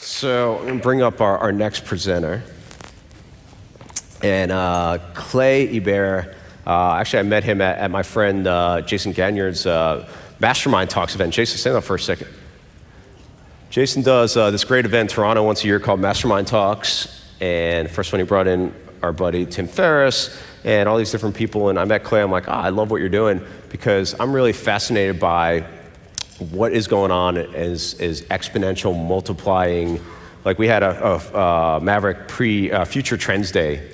So I'm going to bring up our next presenter. And Clay Hebert, actually I met him at my friend Jason Gagnard's Mastermind Talks event. Jason, stand up for a second. Jason does this great event in Toronto once a year called Mastermind Talks. And first one he brought in our buddy Tim Ferriss and all these different people. And I met Clay, I'm like, I love what you're doing because I'm really fascinated by what is going on is exponential multiplying. Like we had a Maverick Future Trends Day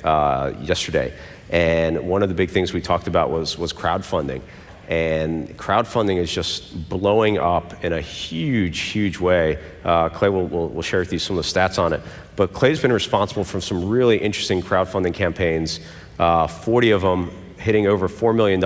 yesterday, and one of the big things we talked about was crowdfunding. And crowdfunding is just blowing up in a huge way. Clay will share with you some of the stats on it. But Clay's been responsible for some really interesting crowdfunding campaigns, 40 of them hitting over $4 million.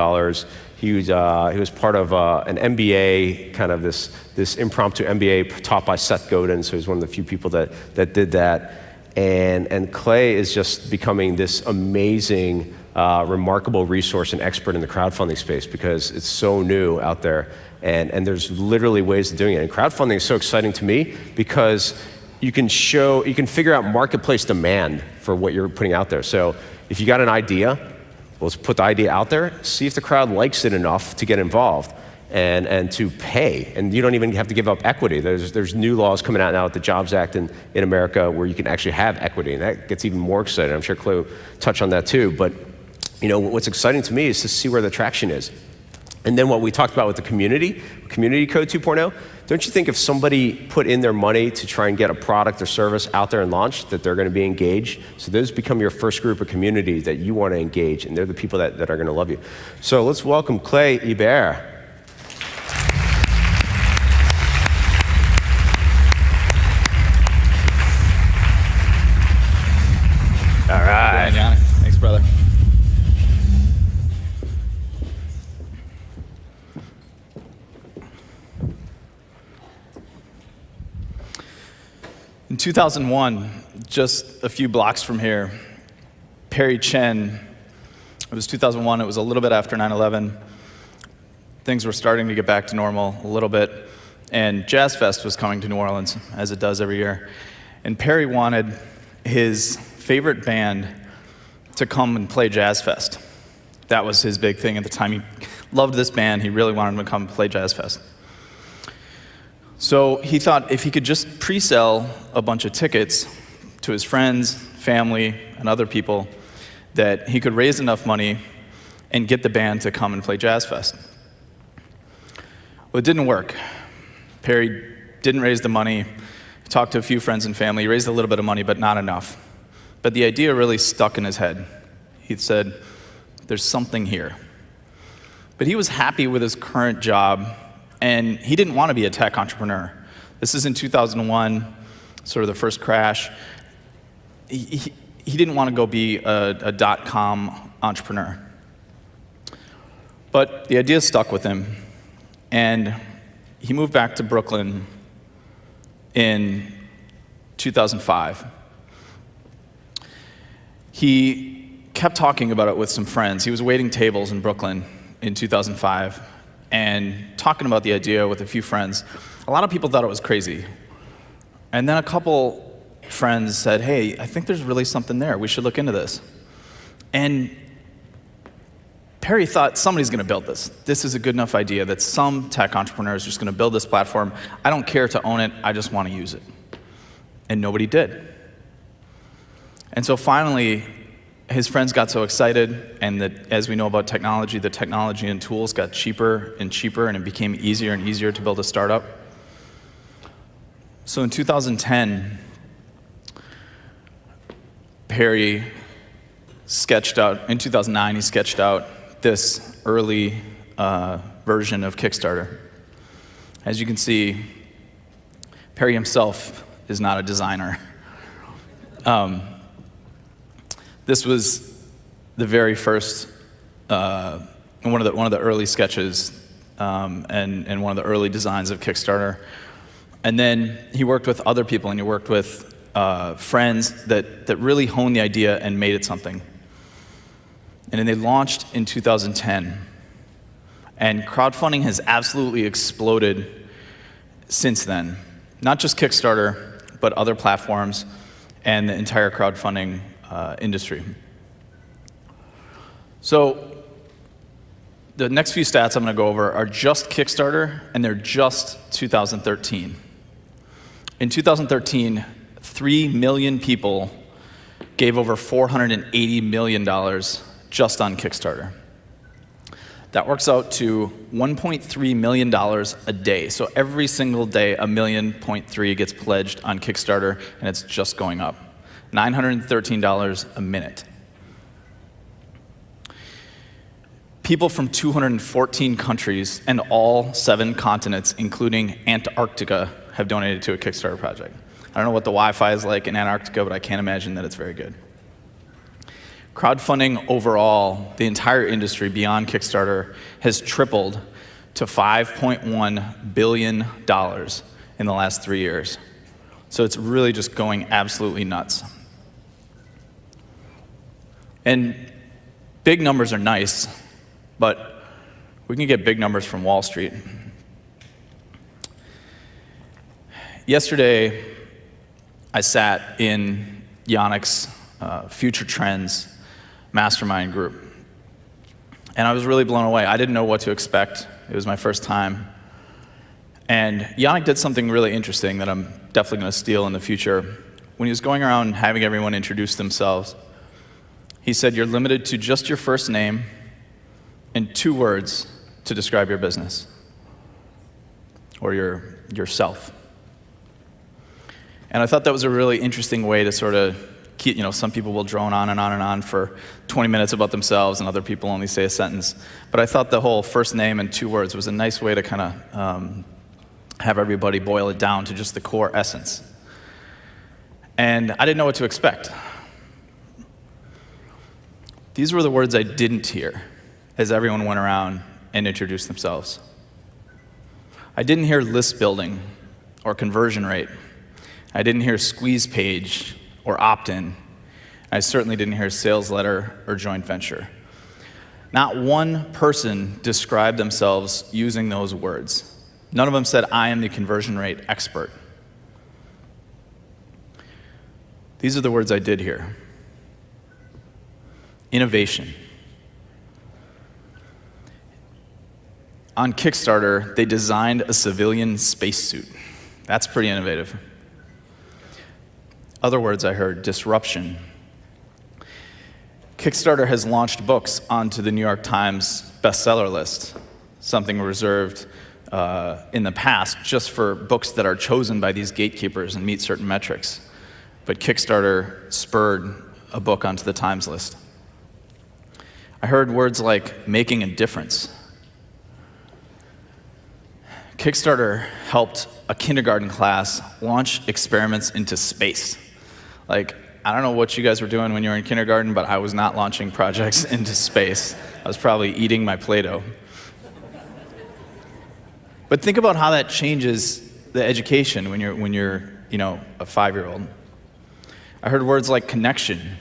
He was part of an MBA, kind of this impromptu MBA taught by Seth Godin, so he's one of the few people that did that. And Clay is just becoming this amazing, remarkable resource and expert in the crowdfunding space because it's so new out there, and there's literally ways of doing it. And crowdfunding is so exciting to me because you can figure out marketplace demand for what you're putting out there. So if you got an idea, let's put the idea out there, see if the crowd likes it enough to get involved and to pay. And you don't even have to give up equity. There's new laws coming out now with the Jobs Act in America where you can actually have equity, and that gets even more exciting. I'm sure Clay will touch on that too. But what's exciting to me is to see where the traction is. And then what we talked about with the community code 2.0, don't you think if somebody put in their money to try and get a product or service out there and launched, that they're going to be engaged? So those become your first group of community that you want to engage, and they're the people that are going to love you. So let's welcome Clay Hebert. All right. Johnny. Thanks, brother. In 2001, just a few blocks from here, Perry Chen, it was 2001, it was a little bit after 9/11. Things were starting to get back to normal a little bit, and Jazz Fest was coming to New Orleans, as it does every year. And Perry wanted his favorite band to come and play Jazz Fest. That was his big thing at the time. He loved this band, he really wanted them to come and play Jazz Fest. So he thought if he could just pre-sell a bunch of tickets to his friends, family, and other people, that he could raise enough money and get the band to come and play Jazz Fest. Well, it didn't work. Perry didn't raise the money. He talked to a few friends and family. He raised a little bit of money, but not enough. But the idea really stuck in his head. He said, there's something here. But he was happy with his current job, and he didn't want to be a tech entrepreneur. This is in 2001, sort of the first crash. He didn't want to go be a dot-com entrepreneur. But the idea stuck with him, and he moved back to Brooklyn in 2005. He kept talking about it with some friends. He was waiting tables in Brooklyn in 2005 and talking about the idea with a few friends. A lot of people thought it was crazy. And then a couple friends said, hey, I think there's really something there. We should look into this. And Perry thought somebody's going to build this. This is a good enough idea that some tech entrepreneur is just going to build this platform. I don't care to own it. I just want to use it. And nobody did. And so finally, his friends got so excited, and that, as we know about technology, the technology and tools got cheaper and cheaper, and it became easier and easier to build a startup. So in 2010, Perry sketched out, in 2009, he sketched out this early version of Kickstarter. As you can see, Perry himself is not a designer. This was the very first, one of the early sketches, and one of the early designs of Kickstarter. And then he worked with other people, and he worked with friends that really honed the idea and made it something. And then they launched in 2010. And crowdfunding has absolutely exploded since then. Not just Kickstarter, but other platforms and the entire crowdfunding industry. So the next few stats I'm going to go over are just Kickstarter, and they're just 2013. In 2013, 3 million people gave over $480 million just on Kickstarter. That works out to $1.3 million a day. So every single day, $1.3 million gets pledged on Kickstarter, and it's just going up. $913 a minute. People from 214 countries and all 7 continents, including Antarctica, have donated to a Kickstarter project. I don't know what the Wi-Fi is like in Antarctica, but I can't imagine that it's very good. Crowdfunding overall, the entire industry beyond Kickstarter, has tripled to $5.1 billion in the last 3 years. So it's really just going absolutely nuts. And big numbers are nice, but we can get big numbers from Wall Street. Yesterday, I sat in Yannick's Future Trends mastermind group, and I was really blown away. I didn't know what to expect. It was my first time. And Yannick did something really interesting that I'm definitely going to steal in the future. When he was going around having everyone introduce themselves, he said, "You're limited to just your first name and 2 words to describe your business or yourself." And I thought that was a really interesting way to sort of keep, some people will drone on and on and on for 20 minutes about themselves, and other people only say a sentence. But I thought the whole first name and 2 words was a nice way to kind of have everybody boil it down to just the core essence. And I didn't know what to expect. These were the words I didn't hear as everyone went around and introduced themselves. I didn't hear list building or conversion rate. I didn't hear squeeze page or opt-in. I certainly didn't hear sales letter or joint venture. Not one person described themselves using those words. None of them said, "I am the conversion rate expert." These are the words I did hear. Innovation. On Kickstarter, they designed a civilian spacesuit. That's pretty innovative. Other words I heard: disruption. Kickstarter has launched books onto the New York Times bestseller list, something reserved in the past just for books that are chosen by these gatekeepers and meet certain metrics. But Kickstarter spurred a book onto the Times list. I heard words like making a difference. Kickstarter helped a kindergarten class launch experiments into space. Like, I don't know what you guys were doing when you were in kindergarten, but I was not launching projects into space. I was probably eating my Play-Doh. But think about how that changes the education when you're a 5-year-old. I heard words like connection.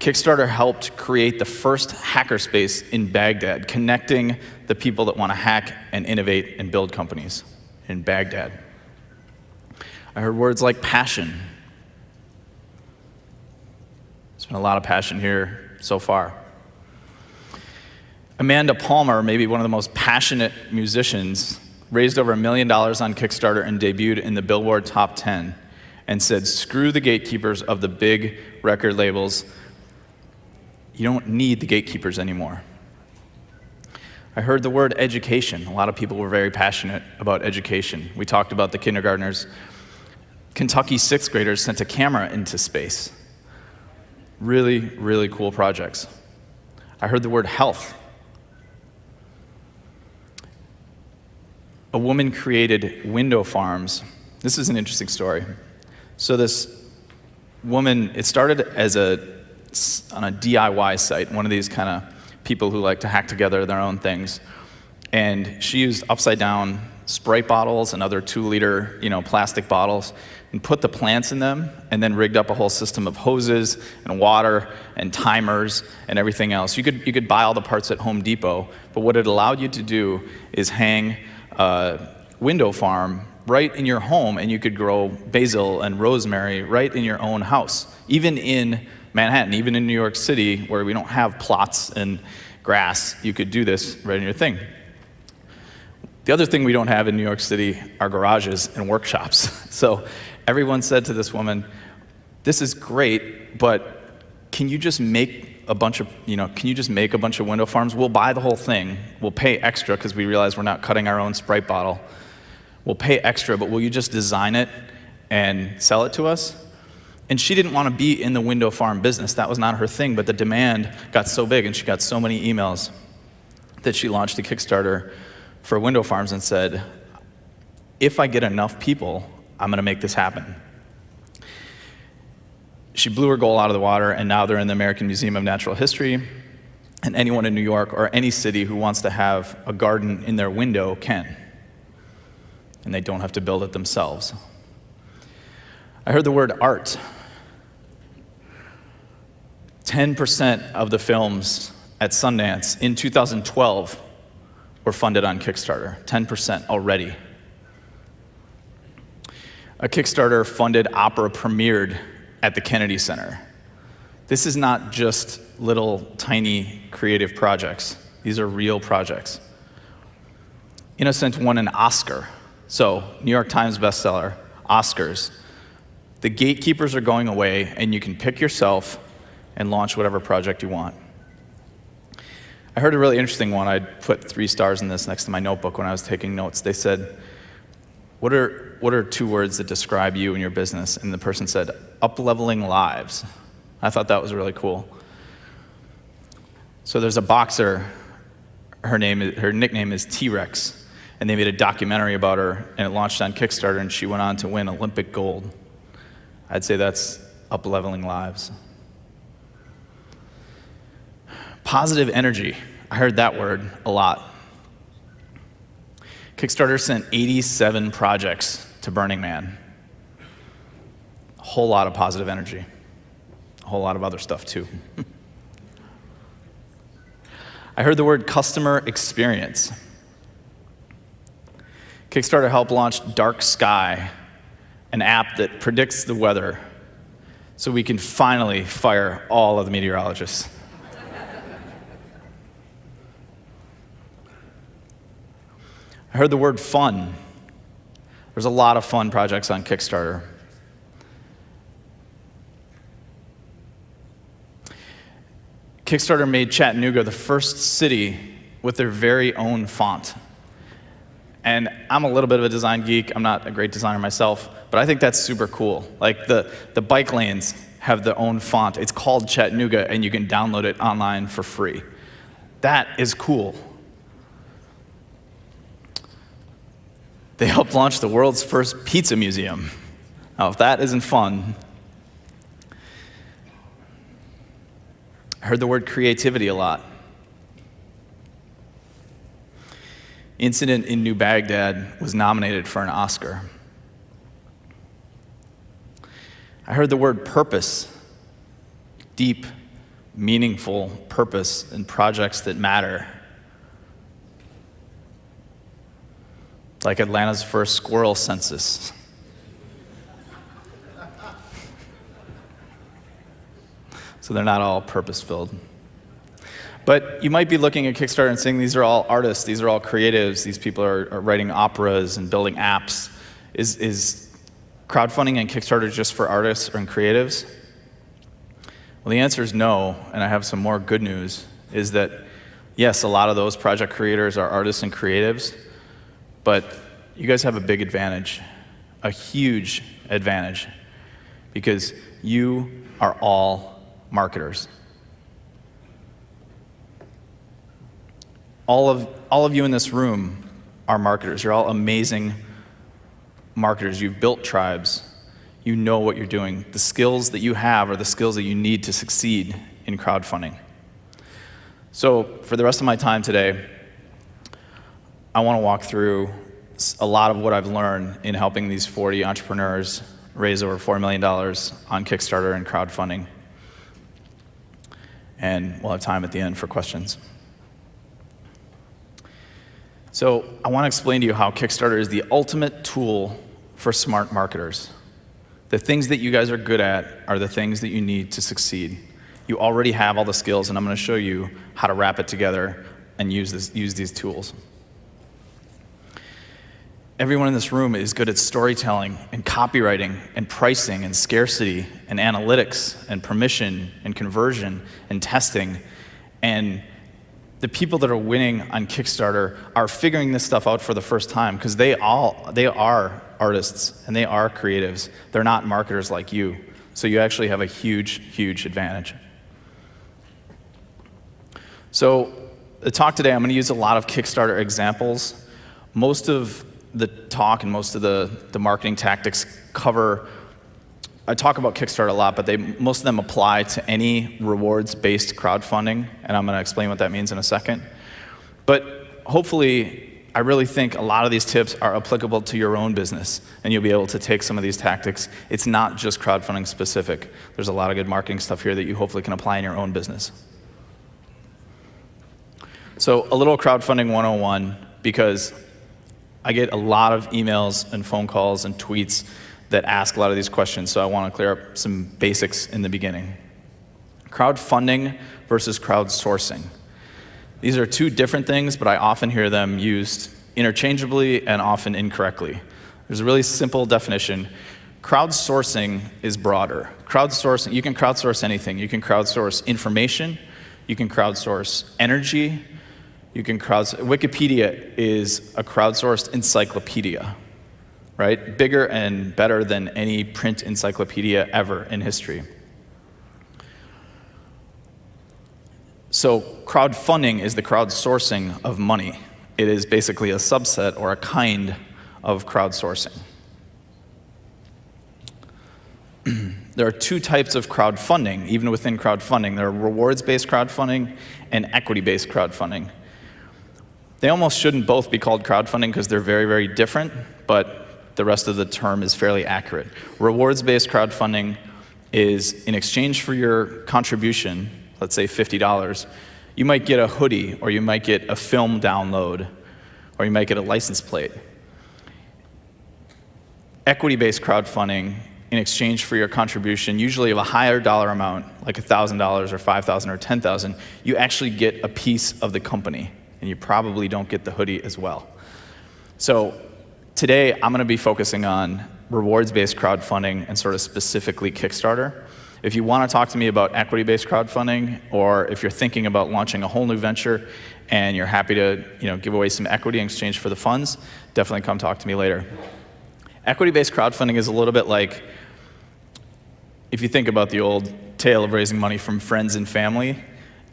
Kickstarter helped create the first hackerspace in Baghdad, connecting the people that want to hack and innovate and build companies in Baghdad. I heard words like passion. There's been a lot of passion here so far. Amanda Palmer, maybe one of the most passionate musicians, raised over $1 million on Kickstarter and debuted in the Billboard Top 10 and said, "Screw the gatekeepers of the big record labels. You don't need the gatekeepers anymore." I heard the word education. A lot of people were very passionate about education. We talked about the kindergartners. Kentucky 6th graders sent a camera into space. Really, really cool projects. I heard the word health. A woman created window farms. This is an interesting story. So this woman, it started as on a DIY site, one of these kind of people who like to hack together their own things. And she used upside down Sprite bottles and other 2-liter, plastic bottles, and put the plants in them, and then rigged up a whole system of hoses and water and timers and everything else. You could buy all the parts at Home Depot, but what it allowed you to do is hang a window farm right in your home, and you could grow basil and rosemary right in your own house. Even in Manhattan, even in New York City, where we don't have plots and grass, you could do this right in your thing. The other thing we don't have in New York City are garages and workshops. So everyone said to this woman, "This is great, but can you just make a bunch of window farms? We'll buy the whole thing. We'll pay extra because we realize we're not cutting our own Sprite bottle. We'll pay extra, but will you just design it and sell it to us?" And she didn't want to be in the window farm business. That was not her thing, but the demand got so big and she got so many emails that she launched a Kickstarter for window farms and said, "If I get enough people, I'm going to make this happen." She blew her goal out of the water, and now they're in the American Museum of Natural History, and anyone in New York or any city who wants to have a garden in their window can, and they don't have to build it themselves. I heard the word art. 10% of the films at Sundance in 2012 were funded on Kickstarter, 10% already. A Kickstarter-funded opera premiered at the Kennedy Center. This is not just little tiny creative projects. These are real projects. Innocent won an Oscar. So, New York Times bestseller, Oscars. The gatekeepers are going away, and you can pick yourself and launch whatever project you want. I heard a really interesting one. I put 3 stars in this next to my notebook when I was taking notes. They said, what are 2 words that describe you and your business? And the person said, up-leveling lives. I thought that was really cool. So there's a boxer, her nickname is T-Rex, and they made a documentary about her, and it launched on Kickstarter, and she went on to win Olympic gold. I'd say that's up-leveling lives. Positive energy. I heard that word a lot. Kickstarter sent 87 projects to Burning Man. A whole lot of positive energy. A whole lot of other stuff, too. I heard the word customer experience. Kickstarter helped launch Dark Sky, an app that predicts the weather so we can finally fire all of the meteorologists. I heard the word fun. There's a lot of fun projects on Kickstarter. Kickstarter made Chattanooga the first city with their very own font. And I'm a little bit of a design geek. I'm not a great designer myself, but I think that's super cool. Like the bike lanes have their own font. It's called Chattanooga, and you can download it online for free. That is cool. They helped launch the world's first pizza museum. Now, if that isn't fun. I heard the word creativity a lot. Incident in New Baghdad was nominated for an Oscar. I heard the word purpose. Deep, meaningful purpose in projects that matter. Like Atlanta's first squirrel census. So they're not all purpose-filled. But you might be looking at Kickstarter and saying, these are all artists, these are all creatives, these people are writing operas and building apps. Is crowdfunding and Kickstarter just for artists and creatives? Well, the answer is no, and I have some more good news, is that yes, a lot of those project creators are artists and creatives, but you guys have a big advantage, a huge advantage, because you are all marketers. All of you in this room are marketers. You're all amazing marketers. You've built tribes. You know what you're doing. The skills that you have are the skills that you need to succeed in crowdfunding. So for the rest of my time today, I want to walk through a lot of what I've learned in helping these 40 entrepreneurs raise over $4 million on Kickstarter and crowdfunding. And we'll have time at the end for questions. So I want to explain to you how Kickstarter is the ultimate tool for smart marketers. The things that you guys are good at are the things that you need to succeed. You already have all the skills, and I'm going to show you how to wrap it together and use these tools. Everyone in this room is good at storytelling and copywriting and pricing and scarcity and analytics and permission and conversion and testing. And the people that are winning on Kickstarter are figuring this stuff out for the first time because they are artists and they are creatives. They're not marketers like you. So you actually have a huge, huge advantage. So the talk today, I'm going to use a lot of Kickstarter examples. Most of the talk and most of the marketing tactics I talk about Kickstarter a lot, but most of them apply to any rewards-based crowdfunding, and I'm going to explain what that means in a second. But hopefully, I really think a lot of these tips are applicable to your own business, and you'll be able to take some of these tactics. It's not just crowdfunding specific. There's a lot of good marketing stuff here that you hopefully can apply in your own business. So a little crowdfunding 101, because I get a lot of emails and phone calls and tweets that ask a lot of these questions, so I want to clear up some basics in the beginning. Crowdfunding versus crowdsourcing. These are two different things, but I often hear them used interchangeably and often incorrectly. There's a really simple definition. Crowdsourcing is broader. Crowdsourcing, you can crowdsource anything. You can crowdsource information, you can crowdsource energy, Wikipedia is a crowdsourced encyclopedia, right? Bigger and better than any print encyclopedia ever in history. So crowdfunding is the crowdsourcing of money. It is basically a subset or a kind of crowdsourcing. There are two types of crowdfunding, even within crowdfunding. There are rewards-based crowdfunding and equity-based crowdfunding. They almost shouldn't both be called crowdfunding because they're very, very different, but the rest of the term is fairly accurate. Rewards-based crowdfunding is in exchange for your contribution, let's say $50, you might get a hoodie, or you might get a film download, or you might get a license plate. Equity-based crowdfunding, in exchange for your contribution, usually of a higher dollar amount, like $1,000 or $5,000 or $10,000, you actually get a piece of the company, and you probably don't get the hoodie as well. So today, I'm going to be focusing on rewards-based crowdfunding and sort of specifically Kickstarter. If you want to talk to me about equity-based crowdfunding, or if you're thinking about launching a whole new venture and you're happy to give away some equity in exchange for the funds, definitely come talk to me later. Equity-based crowdfunding is a little bit like, if you think about the old tale of raising money from friends and family,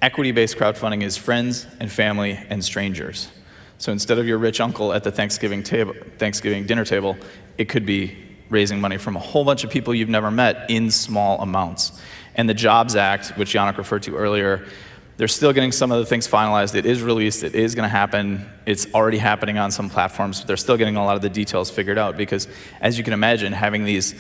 equity-based crowdfunding is friends and family and strangers. So instead of your rich uncle at the Thanksgiving dinner table, it could be raising money from a whole bunch of people you've never met in small amounts. And the Jobs Act, which Yannick referred to earlier, they're still getting some of the things finalized. It is released, it is going to happen. It's already happening on some platforms, but they're still getting a lot of the details figured out because, as you can imagine, having these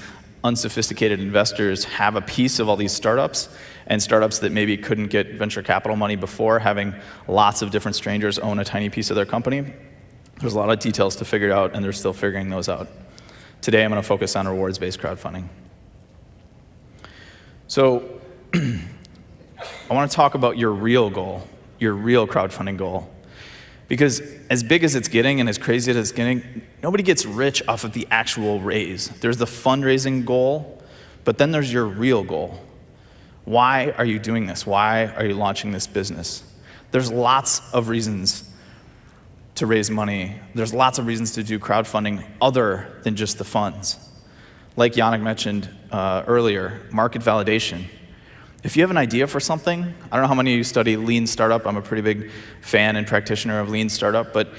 unsophisticated investors have a piece of all these startups, and startups that maybe couldn't get venture capital money before, having lots of different strangers own a tiny piece of their company. There's a lot of details to figure out, and they're still figuring those out. Today, I'm going to focus on rewards-based crowdfunding. So I want to talk about your real goal, your real crowdfunding goal. Because as big as it's getting and as crazy as it's getting, nobody gets rich off of the actual raise. There's the fundraising goal, but then there's your real goal. Why are you doing this? Why are you launching this business? There's lots of reasons to raise money. There's lots of reasons to do crowdfunding other than just the funds. Like Yannick mentioned earlier, market validation. If you have an idea for something, I don't know how many of you study lean startup. I'm a pretty big fan and practitioner of lean startup, but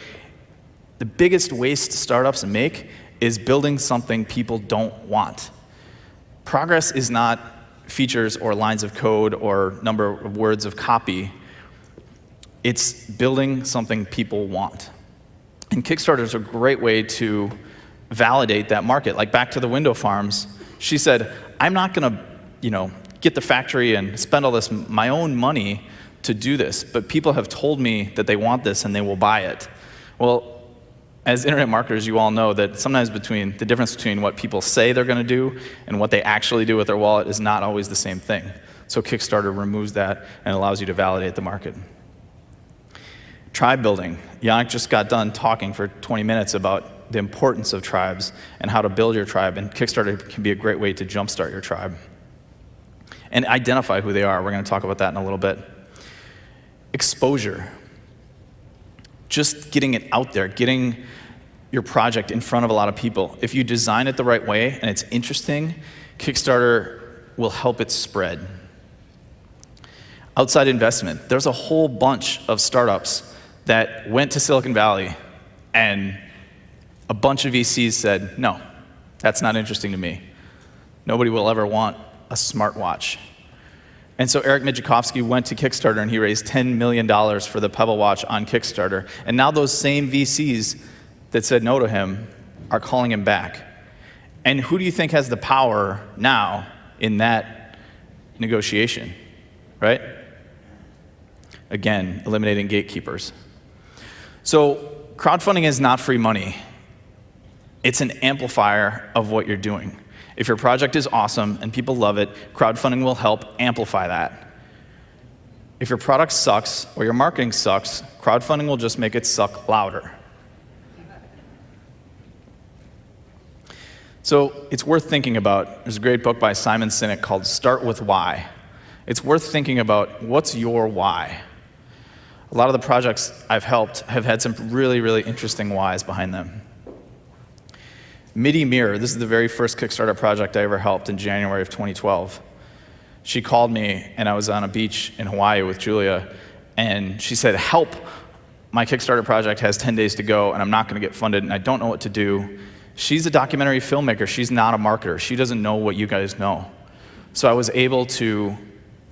the biggest waste startups make is building something people don't want. Progress is not features or lines of code or number of words of copy. It's building something people want. And Kickstarter is a great way to validate that market. Like back to the window farms, she said, I'm not going to, get the factory and spend all this my own money to do this, but people have told me that they want this and they will buy it. Well, as internet marketers, you all know that sometimes the difference between what people say they're going to do and what they actually do with their wallet is not always the same thing. So Kickstarter removes that and allows you to validate the market. Tribe building. Yannick just got done talking for 20 minutes about the importance of tribes and how to build your tribe, and Kickstarter can be a great way to jumpstart your tribe. And identify who they are. We're going to talk about that in a little bit. Exposure. Just getting it out there, getting your project in front of a lot of people. If you design it the right way and it's interesting, Kickstarter will help it spread. Outside investment. There's a whole bunch of startups that went to Silicon Valley and a bunch of VCs said, no, that's not interesting to me. Nobody will ever want a smartwatch. And so Eric Mijakovsky went to Kickstarter and he raised $10 million for the Pebble Watch on Kickstarter. And now those same VCs that said no to him are calling him back. And who do you think has the power now in that negotiation, right? Again, eliminating gatekeepers. So crowdfunding is not free money. It's an amplifier of what you're doing. If your project is awesome and people love it, crowdfunding will help amplify that. If your product sucks or your marketing sucks, crowdfunding will just make it suck louder. So it's worth thinking about. There's a great book by Simon Sinek called Start With Why. It's worth thinking about what's your why. A lot of the projects I've helped have had some really, really interesting whys behind them. MIDI Mirror, this is the very first Kickstarter project I ever helped in January of 2012. She called me, and I was on a beach in Hawaii with Julia, and she said, help, my Kickstarter project has 10 days to go, and I'm not going to get funded, and I don't know what to do. She's a documentary filmmaker. She's not a marketer. She doesn't know what you guys know. So I was able to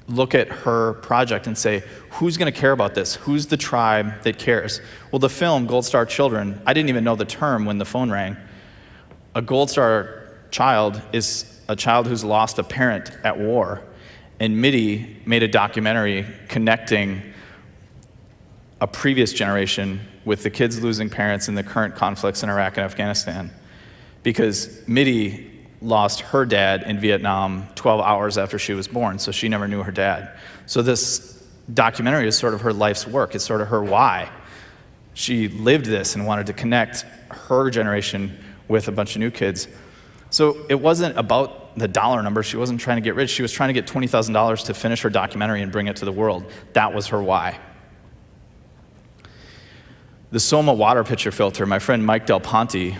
look at her project and say, who's going to care about this? Who's the tribe that cares? Well, the film, Gold Star Children, I didn't even know the term when the phone rang. A Gold Star child is a child who's lost a parent at war. And MIDI made a documentary connecting a previous generation with the kids losing parents in the current conflicts in Iraq and Afghanistan. Because MIDI lost her dad in Vietnam 12 hours after she was born, so she never knew her dad. So this documentary is sort of her life's work. It's sort of her why. She lived this and wanted to connect her generation with a bunch of new kids. So it wasn't about the dollar number. She wasn't trying to get rich. She was trying to get $20,000 to finish her documentary and bring it to the world. That was her why. The Soma water pitcher filter, my friend Mike Del Ponte,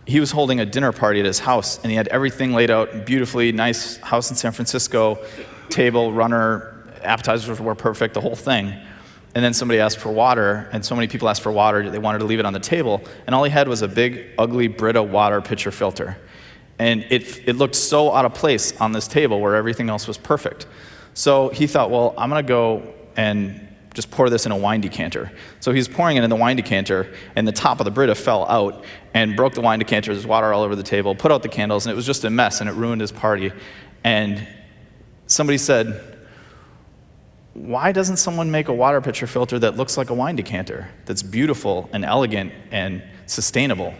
he was holding a dinner party at his house, and he had everything laid out beautifully, nice house in San Francisco, table, runner, appetizers were perfect, the whole thing. And then somebody asked for water, and so many people asked for water, they wanted to leave it on the table, and all he had was a big, ugly Brita water pitcher filter. And it looked so out of place on this table where everything else was perfect. So he thought, well, I'm going to go and just pour this in a wine decanter. So he's pouring it in the wine decanter, and the top of the Brita fell out and broke the wine decanter. There's water all over the table, put out the candles, and it was just a mess, and it ruined his party. And somebody said, why doesn't someone make a water pitcher filter that looks like a wine decanter, that's beautiful and elegant and sustainable?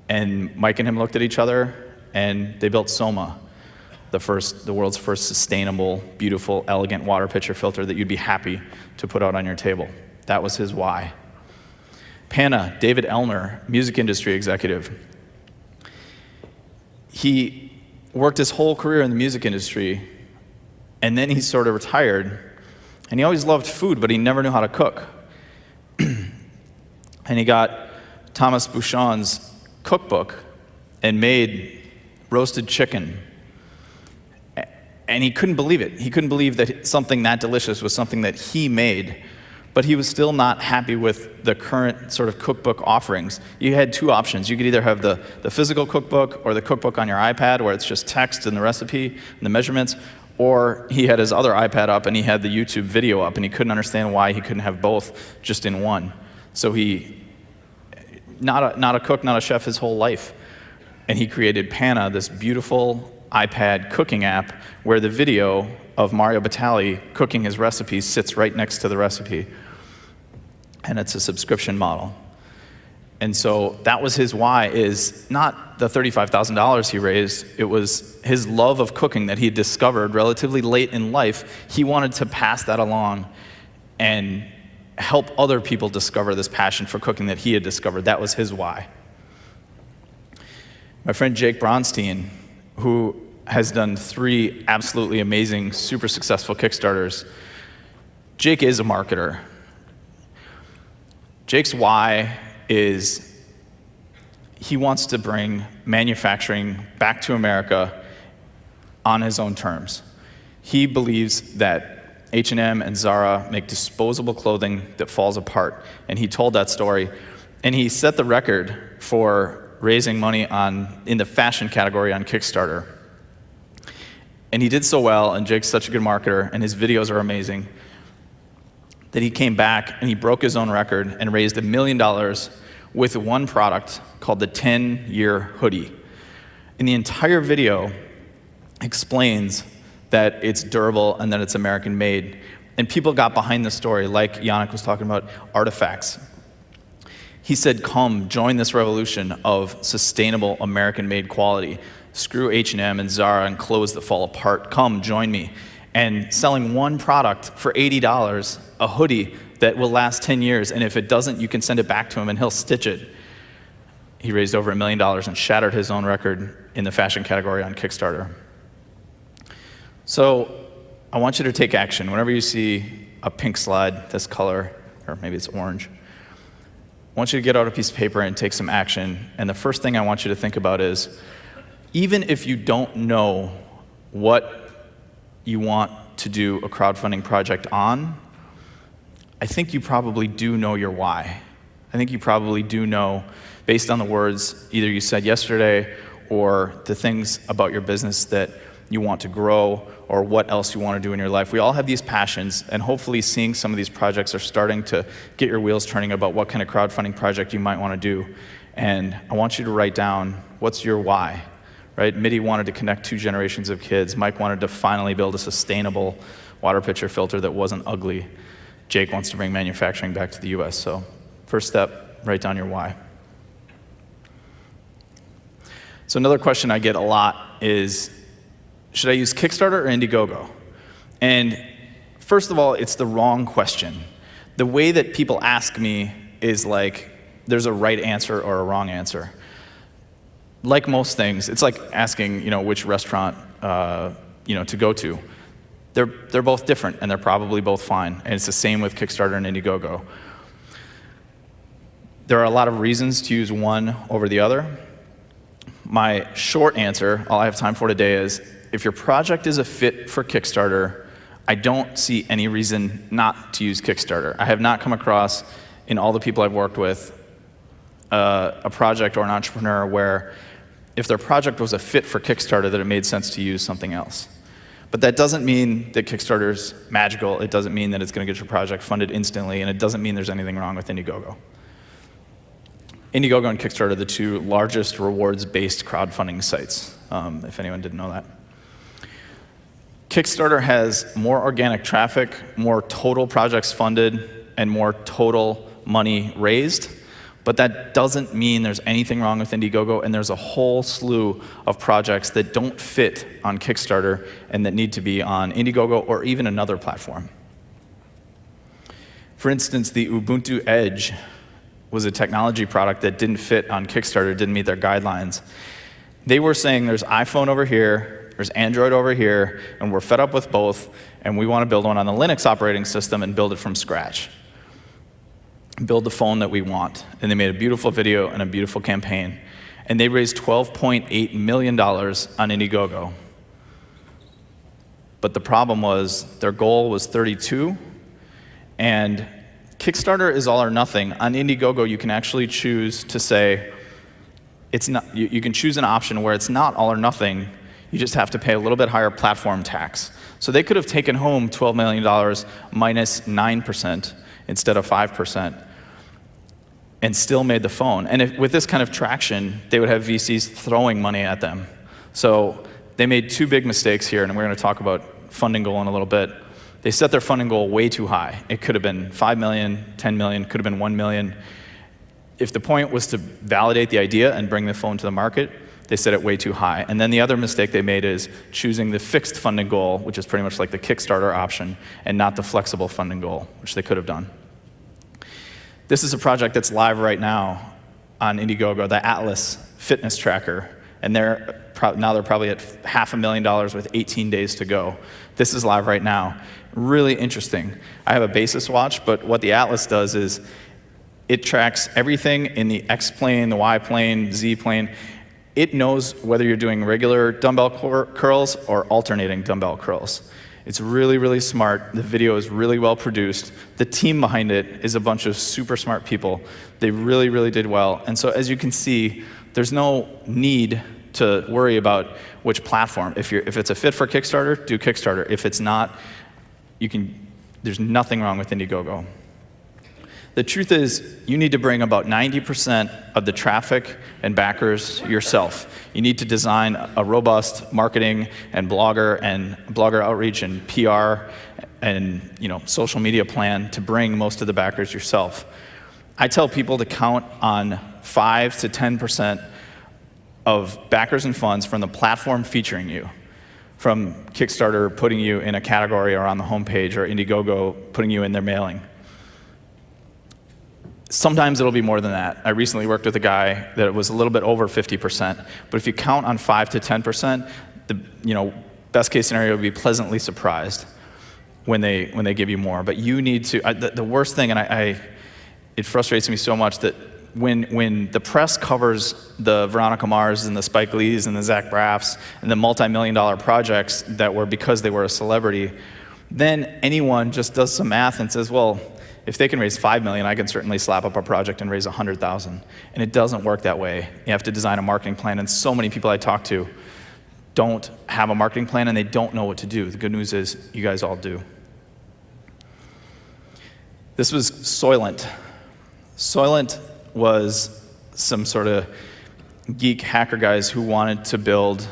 And Mike and him looked at each other, and they built Soma, the world's first sustainable, beautiful, elegant water pitcher filter that you'd be happy to put out on your table. That was his why. Pana, David Elner, music industry executive. He worked his whole career in the music industry, and then he sort of retired, and he always loved food, but he never knew how to cook. And he got Thomas Bouchon's cookbook and made roasted chicken. And he couldn't believe it. He couldn't believe that something that delicious was something that he made. But he was still not happy with the current sort of cookbook offerings. You had two options. You could either have the physical cookbook or the cookbook on your iPad where it's just text and the recipe and the measurements, or he had his other iPad up and he had the YouTube video up, and he couldn't understand why he couldn't have both just in one. So he, not a cook, not a chef his whole life, and he created Pana, this beautiful iPad cooking app where the video of Mario Batali cooking his recipes sits right next to the recipe. And it's a subscription model. And so that was his why, is not the $35,000 he raised, it was his love of cooking that he had discovered relatively late in life. He wanted to pass that along and help other people discover this passion for cooking that he had discovered. That was his why. My friend Jake Bronstein, who has done 3 absolutely amazing, super successful Kickstarters, Jake is a marketer. Jake's why is he wants to bring manufacturing back to America on his own terms. He believes that H&M and Zara make disposable clothing that falls apart, and he told that story, and he set the record for raising money in the fashion category on Kickstarter. And he did so well, and Jake's such a good marketer, and his videos are amazing, that he came back and he broke his own record and raised $1 million with one product called the 10-year hoodie. And the entire video explains that it's durable and that it's American made. And people got behind the story, like Yannick was talking about, artifacts. He said, come, join this revolution of sustainable American-made quality. Screw H&M and Zara and clothes that fall apart. Come, join me. And selling one product for $80, a hoodie that will last 10 years, and if it doesn't, you can send it back to him and he'll stitch it. He raised over $1 million and shattered his own record in the fashion category on Kickstarter. So I want you to take action. Whenever you see a pink slide this color, or maybe it's orange, I want you to get out a piece of paper and take some action. And the first thing I want you to think about is, even if you don't know what you want to do a crowdfunding project on, I think you probably do know your why. I think you probably do know, based on the words either you said yesterday or the things about your business that you want to grow or what else you want to do in your life. We all have these passions, and hopefully seeing some of these projects are starting to get your wheels turning about what kind of crowdfunding project you might want to do. And I want you to write down, what's your why? Right? Mitty wanted to connect 2 generations of kids. Mike wanted to finally build a sustainable water pitcher filter that wasn't ugly. Jake wants to bring manufacturing back to the US. So first step, write down your why. So another question I get a lot is, should I use Kickstarter or Indiegogo? And first of all, it's the wrong question. The way that people ask me is like there's a right answer or a wrong answer. Like most things, it's like asking, which restaurant, to go to. They're both different, and they're probably both fine. And it's the same with Kickstarter and Indiegogo. There are a lot of reasons to use one over the other. My short answer, all I have time for today, is if your project is a fit for Kickstarter, I don't see any reason not to use Kickstarter. I have not come across, in all the people I've worked with, a project or an entrepreneur where if their project was a fit for Kickstarter, that it made sense to use something else. But that doesn't mean that Kickstarter's magical. It doesn't mean that it's going to get your project funded instantly, and it doesn't mean there's anything wrong with Indiegogo. Indiegogo and Kickstarter are the 2 largest rewards-based crowdfunding sites, if anyone didn't know that. Kickstarter has more organic traffic, more total projects funded, and more total money raised. But that doesn't mean there's anything wrong with Indiegogo, and there's a whole slew of projects that don't fit on Kickstarter and that need to be on Indiegogo or even another platform. For instance, the Ubuntu Edge was a technology product that didn't fit on Kickstarter, didn't meet their guidelines. They were saying there's iPhone over here, there's Android over here, and we're fed up with both, and we want to build one on the Linux operating system and build it from scratch. Build the phone that we want. And they made a beautiful video and a beautiful campaign. And they raised $12.8 million on Indiegogo. But the problem was their goal was 32, and Kickstarter is all or nothing. On Indiegogo, you can actually choose to say, it's not, you can choose an option where it's not all or nothing. You just have to pay a little bit higher platform tax. So they could have taken home $12 million minus 9%. Instead of 5%, and still made the phone. And with this kind of traction, they would have VCs throwing money at them. So they made 2 big mistakes here, and we're going to talk about funding goal in a little bit. They set their funding goal way too high. It could have been 5 million, 10 million, could have been 1 million. if the point was to validate the idea and bring the phone to the market, they set it way too high. And then the other mistake they made is choosing the fixed funding goal, which is pretty much like the Kickstarter option, and not the flexible funding goal, which they could have done. This is a project that's live right now on Indiegogo, the Atlas fitness tracker, and now they're probably at $500,000 with 18 days to go. This is live right now. Really interesting. I have a basis watch, but what the Atlas does is it tracks everything in the X plane, the Y plane, Z plane. It knows whether you're doing regular dumbbell curls or alternating dumbbell curls. It's really, really smart. The video is really well produced. The team behind it is a bunch of super smart people. They really, really did well. And so as you can see, there's no need to worry about which platform. If it's a fit for Kickstarter, do Kickstarter. If it's not, there's nothing wrong with Indiegogo. The truth is, you need to bring about 90% of the traffic and backers yourself. You need to design a robust marketing and blogger outreach and PR and social media plan to bring most of the backers yourself. I tell people to count on 5 to 10% of backers and funds from the platform featuring you, from Kickstarter putting you in a category or on the homepage, or Indiegogo putting you in their mailing. Sometimes it'll be more than that. I recently worked with a guy that was a little bit over 50%, but if you count on 5 to 10%, the best case scenario would be pleasantly surprised when they give you more. But you need to. The worst thing, and it frustrates me so much that when the press covers the Veronica Mars and the Spike Lees and the Zach Braffs and the multi-million-dollar projects that were because they were a celebrity, then anyone just does some math and says, well, if they can raise $5 million, I can certainly slap up a project and raise $100,000. And it doesn't work that way. You have to design a marketing plan, and so many people I talk to don't have a marketing plan and they don't know what to do. The good news is you guys all do. This was Soylent. Soylent was some sort of geek hacker guys who wanted to build,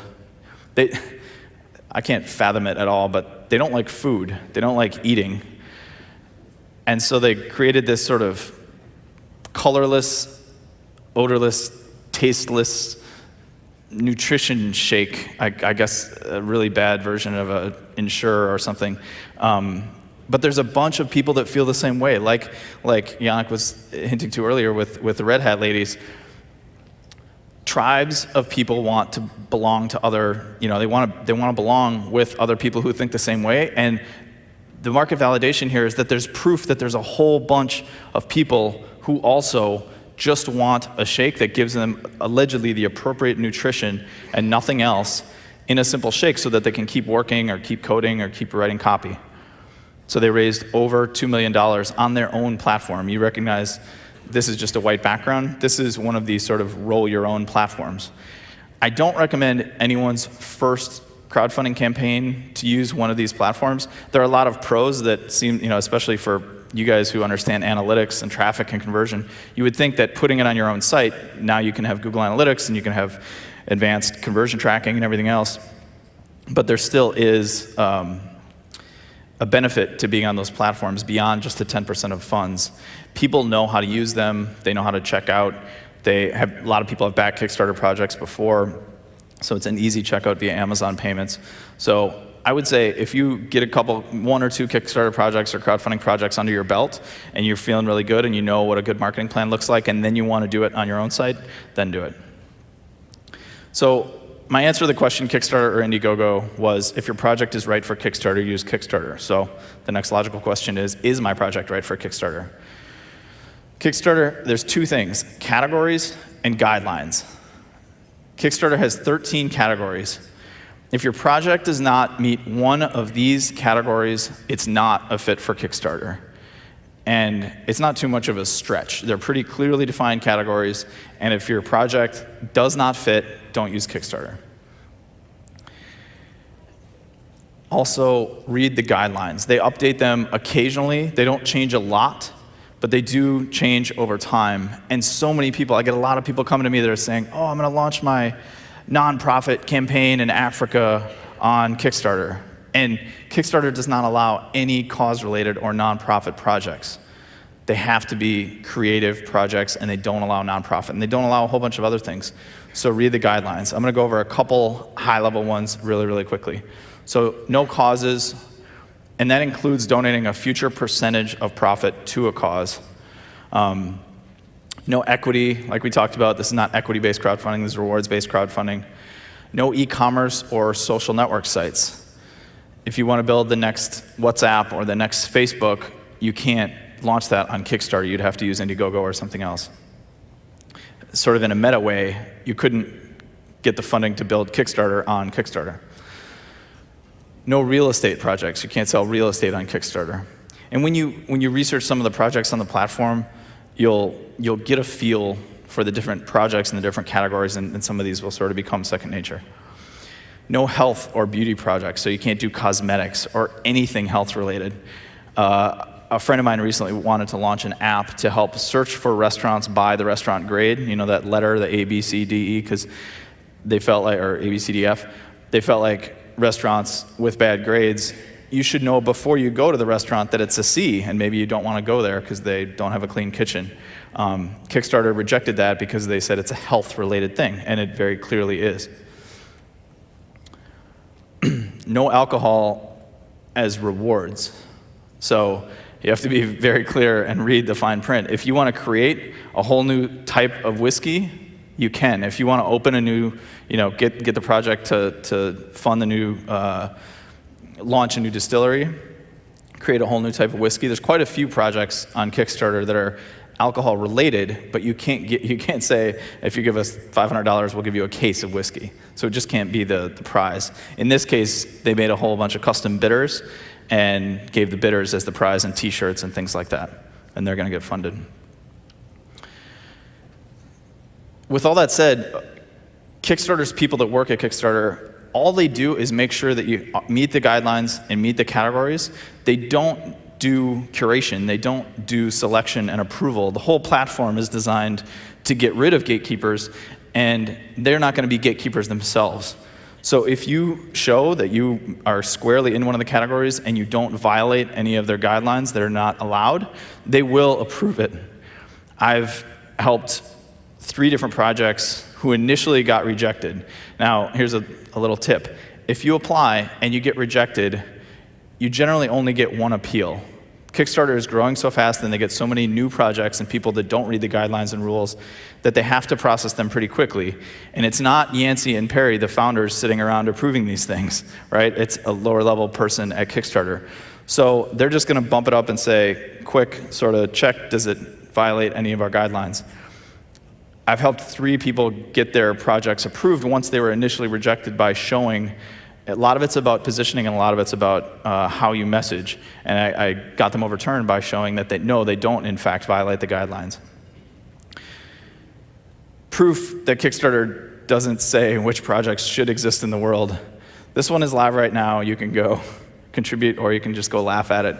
I can't fathom it at all, but they don't like food. They don't like eating. And so they created this sort of colorless, odorless, tasteless nutrition shake, I guess a really bad version of an Ensure or something. But there's a bunch of people that feel the same way, like Yannick was hinting to earlier with the Red Hat ladies. Tribes of people want to belong to other, they want to belong with other people who think the same way, and the market validation here is that there's proof that there's a whole bunch of people who also just want a shake that gives them allegedly the appropriate nutrition and nothing else in a simple shake so that they can keep working or keep coding or keep writing copy. So they raised over $2 million on their own platform. You recognize this is just a white background. This is one of these sort of roll your own platforms. I don't recommend anyone's first crowdfunding campaign to use one of these platforms. There are a lot of pros that seem, especially for you guys who understand analytics and traffic and conversion, you would think that putting it on your own site, now you can have Google Analytics and you can have advanced conversion tracking and everything else. But there still is a benefit to being on those platforms beyond just the 10% of funds. People know how to use them. They know how to check out. A lot of people have backed Kickstarter projects before. So it's an easy checkout via Amazon payments. So I would say if you get one or two Kickstarter projects or crowdfunding projects under your belt and you're feeling really good and you know what a good marketing plan looks like and then you want to do it on your own site, then do it. So my answer to the question, Kickstarter or Indiegogo, was if your project is right for Kickstarter, use Kickstarter. So the next logical question is my project right for Kickstarter? Kickstarter, there's two things, categories and guidelines. Kickstarter has 13 categories. If your project does not meet one of these categories, it's not a fit for Kickstarter. And it's not too much of a stretch. They're pretty clearly defined categories, and if your project does not fit, don't use Kickstarter. Also, read the guidelines. They update them occasionally. They don't change a lot, but they do change over time. And so many people, I get a lot of people coming to me that are saying, oh, I'm going to launch my nonprofit campaign in Africa on Kickstarter. And Kickstarter does not allow any cause-related or nonprofit projects. They have to be creative projects, and they don't allow nonprofit, and they don't allow a whole bunch of other things. So read the guidelines. I'm going to go over a couple high-level ones really, really quickly. So no causes, and that includes donating a future percentage of profit to a cause. No equity, like we talked about. This is not equity-based crowdfunding. This is rewards-based crowdfunding. No e-commerce or social network sites. If you want to build the next WhatsApp or the next Facebook, you can't launch that on Kickstarter. You'd have to use Indiegogo or something else. Sort of in a meta way, you couldn't get the funding to build Kickstarter on Kickstarter. No real estate projects. You can't sell real estate on Kickstarter. And when you research some of the projects on the platform, you'll get a feel for the different projects and the different categories, and some of these will sort of become second nature. No health or beauty projects, so you can't do cosmetics or anything health related. A friend of mine recently wanted to launch an app to help search for restaurants by the restaurant grade, you know, that letter, the A, B, C, D, E, because they felt like, or A, B, C, D, F, they felt like restaurants with bad grades, you should know before you go to the restaurant that it's a C, and maybe you don't want to go there because they don't have a clean kitchen. Kickstarter rejected that because they said it's a health-related thing, and it very clearly is. No alcohol as rewards. So you have to be very clear and read the fine print. If you want to create a whole new type of whiskey, you can. If you want to open a new, get the project to fund the new, launch a new distillery, create a whole new type of whiskey. There's quite a few projects on Kickstarter that are alcohol related, but you can't say, if you give us $500, we'll give you a case of whiskey. So it just can't be the prize. In this case, they made a whole bunch of custom bitters and gave the bitters as the prize and t-shirts and things like that. And they're going to get funded. With all that said, Kickstarter's people that work at Kickstarter, all they do is make sure that you meet the guidelines and meet the categories. They don't do curation. They don't do selection and approval. The whole platform is designed to get rid of gatekeepers, and they're not going to be gatekeepers themselves. So if you show that you are squarely in one of the categories and you don't violate any of their guidelines that are not allowed, they will approve it. I've helped 3 different projects who initially got rejected. Now, here's a little tip. If you apply and you get rejected, you generally only get 1 appeal. Kickstarter is growing so fast and they get so many new projects and people that don't read the guidelines and rules that they have to process them pretty quickly. And it's not Yancey and Perry, the founders, sitting around approving these things, right? It's a lower level person at Kickstarter. So they're just gonna bump it up and say, quick, sort of check, does it violate any of our guidelines? I've helped 3 people get their projects approved once they were initially rejected by showing a lot of it's about positioning and a lot of it's about how you message. And I got them overturned by showing that they don't in fact violate the guidelines. Proof that Kickstarter doesn't say which projects should exist in the world. This one is live right now. You can go contribute or you can just go laugh at it.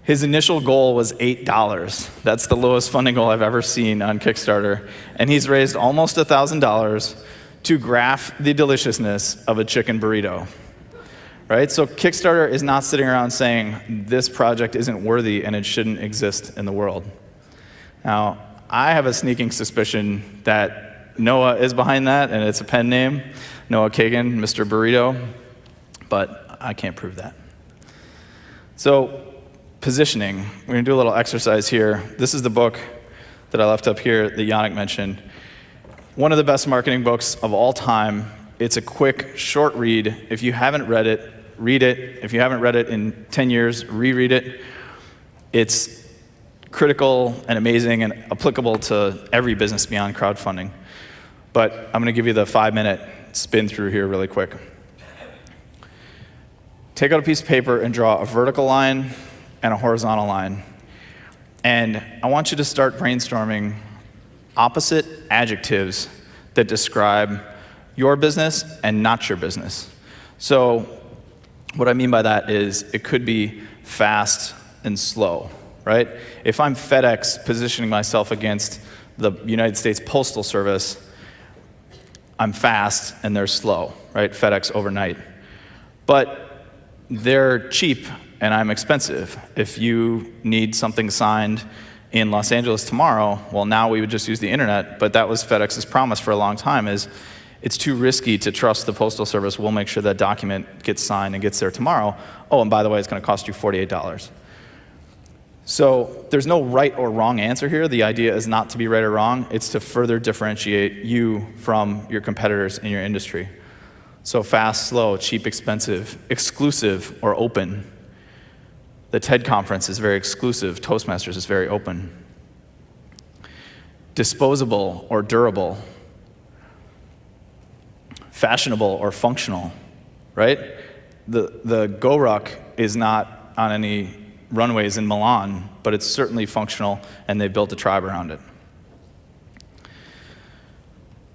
His initial goal was $8. That's the lowest funding goal I've ever seen on Kickstarter. And he's raised almost $1,000 to graph the deliciousness of a chicken burrito, right? So Kickstarter is not sitting around saying, this project isn't worthy and it shouldn't exist in the world. Now, I have a sneaking suspicion that Noah is behind that, and it's a pen name, Noah Kagan, Mr. Burrito, but I can't prove that. So, positioning. We're gonna do a little exercise here. This is the book that I left up here that Yannick mentioned. One of the best marketing books of all time. It's a quick, short read. If you haven't read it, read it. If you haven't read it in 10 years, reread it. It's critical and amazing and applicable to every business beyond crowdfunding. But I'm gonna give you the 5-minute spin through here really quick. Take out a piece of paper and draw a vertical line and a horizontal line. And I want you to start brainstorming opposite adjectives that describe your business and not your business. So what I mean by that is it could be fast and slow, right? If I'm FedEx positioning myself against the United States Postal Service, I'm fast and they're slow, right? FedEx overnight. But they're cheap and I'm expensive. If you need something signed in Los Angeles tomorrow, well, now we would just use the internet, but that was FedEx's promise for a long time, is it's too risky to trust the Postal Service. We'll make sure that document gets signed and gets there tomorrow. Oh, and by the way, it's going to cost you $48. So there's no right or wrong answer here. The idea is not to be right or wrong. It's to further differentiate you from your competitors in your industry. So fast, slow, cheap, expensive, exclusive, or open. The TED conference is very exclusive. Toastmasters is very open. Disposable or durable. Fashionable or functional, right? The GoRuck is not on any runways in Milan, but it's certainly functional, and they built a tribe around it.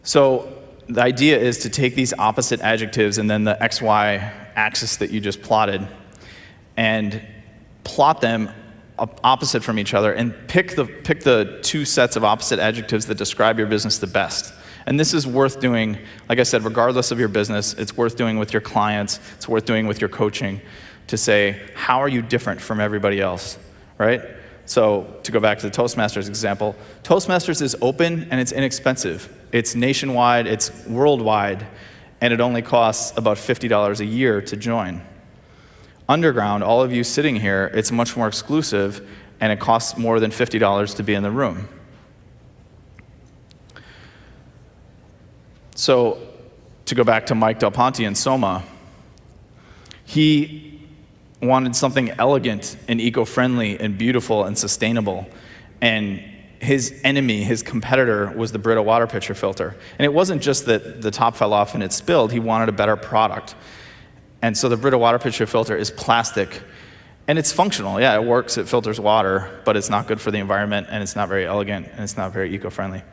So the idea is to take these opposite adjectives and then the XY axis that you just plotted and plot them opposite from each other and pick the two sets of opposite adjectives that describe your business the best. And this is worth doing, like I said, regardless of your business. It's worth doing with your clients. It's worth doing with your coaching to say, how are you different from everybody else, right? So to go back to the Toastmasters example, Toastmasters is open and it's inexpensive. It's nationwide, it's worldwide, and it only costs about $50 a year to join. Underground, all of you sitting here, it's much more exclusive, and it costs more than $50 to be in the room. So to go back to Mike Del Ponte and Soma, he wanted something elegant and eco-friendly and beautiful and sustainable. And his enemy, his competitor, was the Brita water pitcher filter. And it wasn't just that the top fell off and it spilled. He wanted a better product. And so the Brita water pitcher filter is plastic. And it's functional. Yeah, it works. It filters water. But it's not good for the environment, and it's not very elegant, and it's not very eco-friendly.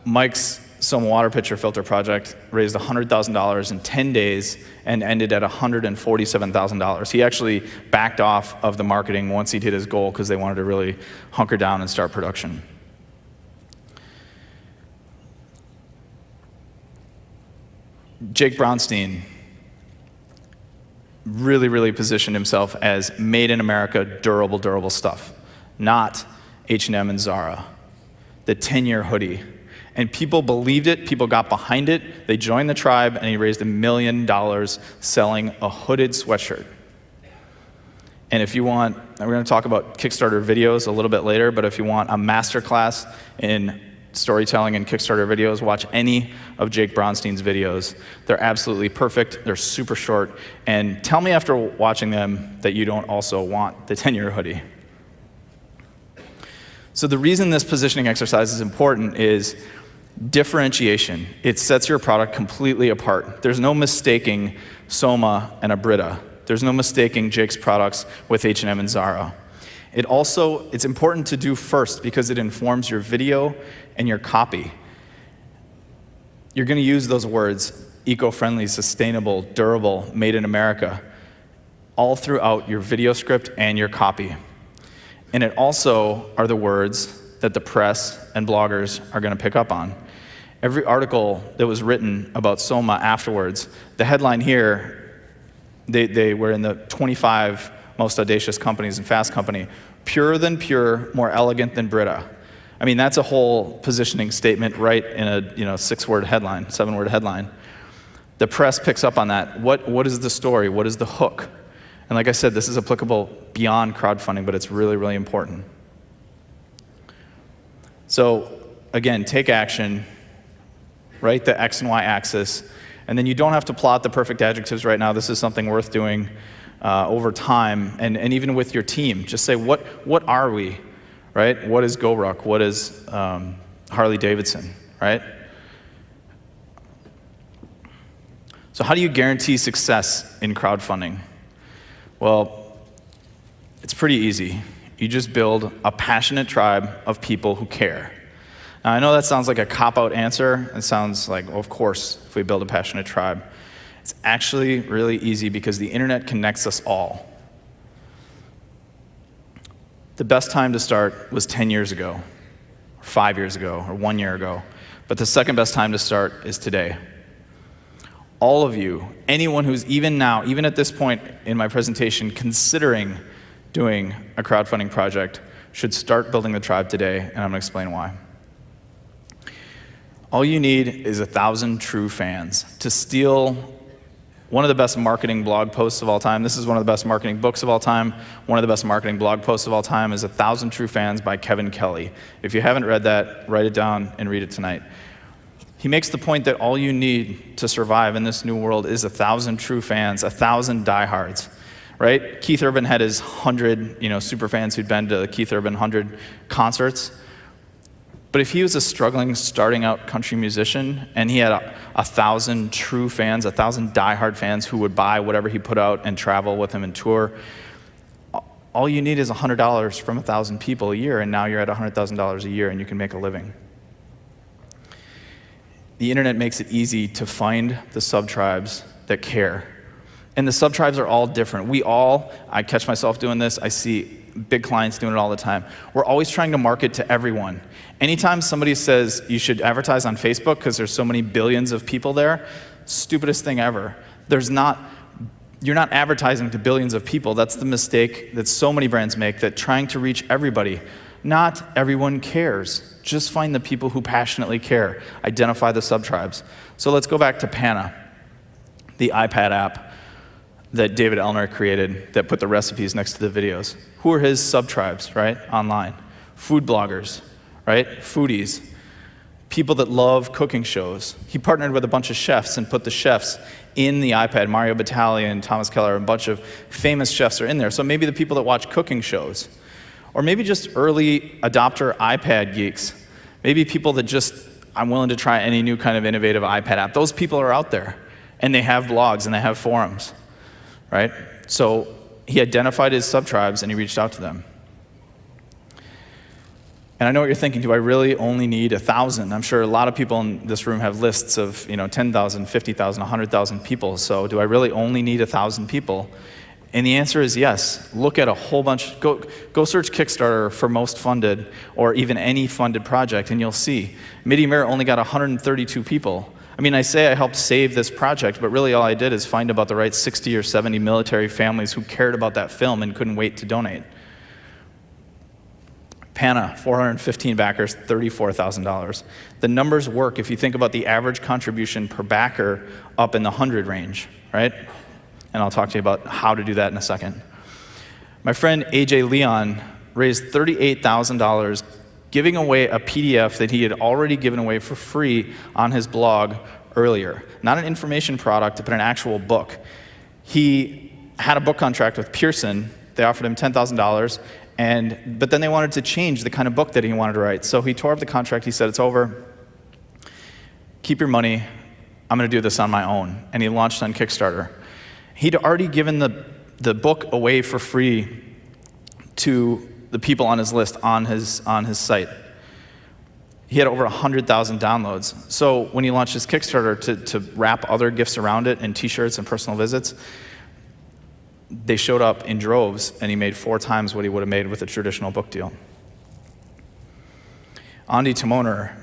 Mike's Soma water pitcher filter project raised $100,000 in 10 days and ended at $147,000. He actually backed off of the marketing once he hit his goal because they wanted to really hunker down and start production. Jake Brownstein really positioned himself as made in America, durable stuff, not H&M and Zara. The 10-year hoodie. And people believed it, people got behind it, they joined the tribe, and he raised $1 million selling a hooded sweatshirt. And if you want, we're going to talk about Kickstarter videos a little bit later, but if you want a masterclass in storytelling and Kickstarter videos, watch any of Jake Brownstein's videos. They're absolutely perfect, they're super short, and tell me after watching them that you don't also want the 10-year hoodie. So the reason this positioning exercise is important is differentiation. It sets your product completely apart. There's no mistaking Soma and a Brita. There's no mistaking Jake's products with H&M and Zara. It's important to do first because it informs your video and your copy. You're going to use those words, eco-friendly, sustainable, durable, made in America, all throughout your video script and your copy. And it also are the words that the press and bloggers are going to pick up on. Every article that was written about Soma afterwards, the headline here, they were in the 25 most audacious companies in Fast Company, purer than pure, more elegant than Brita. I mean, that's a whole positioning statement right in a 6-word headline, 7-word headline. The press picks up on that. What is the story? What is the hook? And like I said, this is applicable beyond crowdfunding, but it's really important. So again, take action, write the X and Y axis, and then you don't have to plot the perfect adjectives right now. This is something worth doing over time, and even with your team. Just say, what are we, right? What is GoRuck? What is Harley Davidson, right? So how do you guarantee success in crowdfunding? Well, it's pretty easy. You just build a passionate tribe of people who care. Now, I know that sounds like a cop-out answer. It sounds like, well, of course, if we build a passionate tribe. It's actually really easy because the internet connects us all. The best time to start was 10 years ago, or 5 years ago, or 1 year ago. But the second best time to start is today. all of you, anyone who's even now, even at this point in my presentation, considering doing a crowdfunding project, should start building the tribe today, and I'm going to explain why. All you need is 1,000 true fans. To steal one of the best marketing blog posts of all time, this is one of the best marketing books of all time, one of the best marketing blog posts of all time is 1,000 True Fans by Kevin Kelly. If you haven't read that, write it down and read it tonight. He makes the point that all you need to survive in this new world is 1,000 true fans, 1,000 diehards, right? Keith Urban had his 100, super fans who'd been to the Keith Urban 100 concerts. But if he was a struggling, starting out country musician, and he had 1,000 true fans, 1,000 diehard fans who would buy whatever he put out and travel with him and tour, all you need is $100 from 1,000 people a year, and now you're at $100,000 a year and you can make a living. The internet makes it easy to find the sub-tribes that care. And the sub-tribes are all different. I catch myself doing this, I see big clients doing it all the time. We're always trying to market to everyone. Anytime somebody says you should advertise on Facebook because there's so many billions of people there, stupidest thing ever. You're not advertising to billions of people. That's the mistake that so many brands make, that trying to reach everybody. Not everyone cares. Just find the people who passionately care. Identify the sub-tribes. So let's go back to Pana, the iPad app that David Elner created that put the recipes next to the videos. Who are his sub-tribes, right, online? Food bloggers, right, foodies, people that love cooking shows. He partnered with a bunch of chefs and put the chefs in the iPad. Mario Batali and Thomas Keller, a bunch of famous chefs are in there. So maybe the people that watch cooking shows, or maybe just early adopter iPad geeks, maybe people that I'm willing to try any new kind of innovative iPad app. Those people are out there, and they have blogs and they have forums, right? So he identified his sub-tribes and he reached out to them. And I know what you're thinking, do I really only need 1,000? I'm sure a lot of people in this room have lists of 10,000, 50,000, 100,000 people. So do I really only need 1,000 people? And the answer is yes. Look at a whole bunch. Go search Kickstarter for most funded, or even any funded project, and you'll see. Midi Mirror only got 132 people. I mean, I say I helped save this project, but really all I did is find about the right 60 or 70 military families who cared about that film and couldn't wait to donate. Pana, 415 backers, $34,000. The numbers work if you think about the average contribution per backer up in the 100 range, right? And I'll talk to you about how to do that in a second. My friend AJ Leon raised $38,000 giving away a PDF that he had already given away for free on his blog earlier. Not an information product, but an actual book. He had a book contract with Pearson. They offered him $10,000, but then they wanted to change the kind of book that he wanted to write. So he tore up the contract. He said, it's over. Keep your money. I'm going to do this on my own. And he launched on Kickstarter. He'd already given the book away for free to the people on his list on his site. He had over 100,000 downloads. So when he launched his Kickstarter to wrap other gifts around it and t-shirts and personal visits, they showed up in droves, and he made 4 times what he would have made with a traditional book deal. Andy Timoner,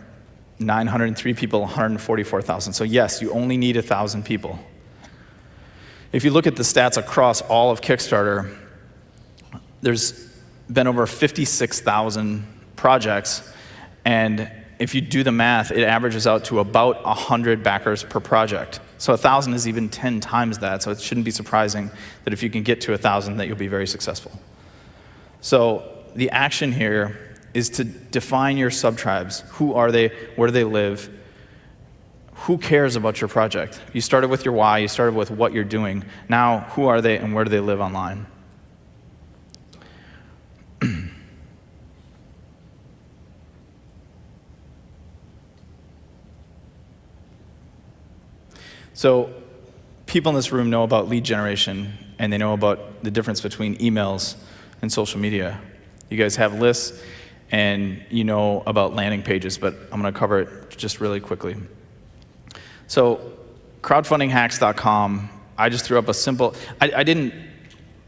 903 people, 144,000. So yes, you only need 1,000 people. If you look at the stats across all of Kickstarter, there's been over 56,000 projects, and if you do the math, it averages out to about 100 backers per project. So 1,000 is even 10 times that, so it shouldn't be surprising that if you can get to 1,000 that you'll be very successful. So the action here is to define your sub-tribes. Who are they? Where do they live? Who cares about your project? You started with your why, you started with what you're doing. Now, who are they and where do they live online? So people in this room know about lead generation, and they know about the difference between emails and social media. You guys have lists, and you know about landing pages, but I'm going to cover it just really quickly. So crowdfundinghacks.com, I just threw up a simple, I didn't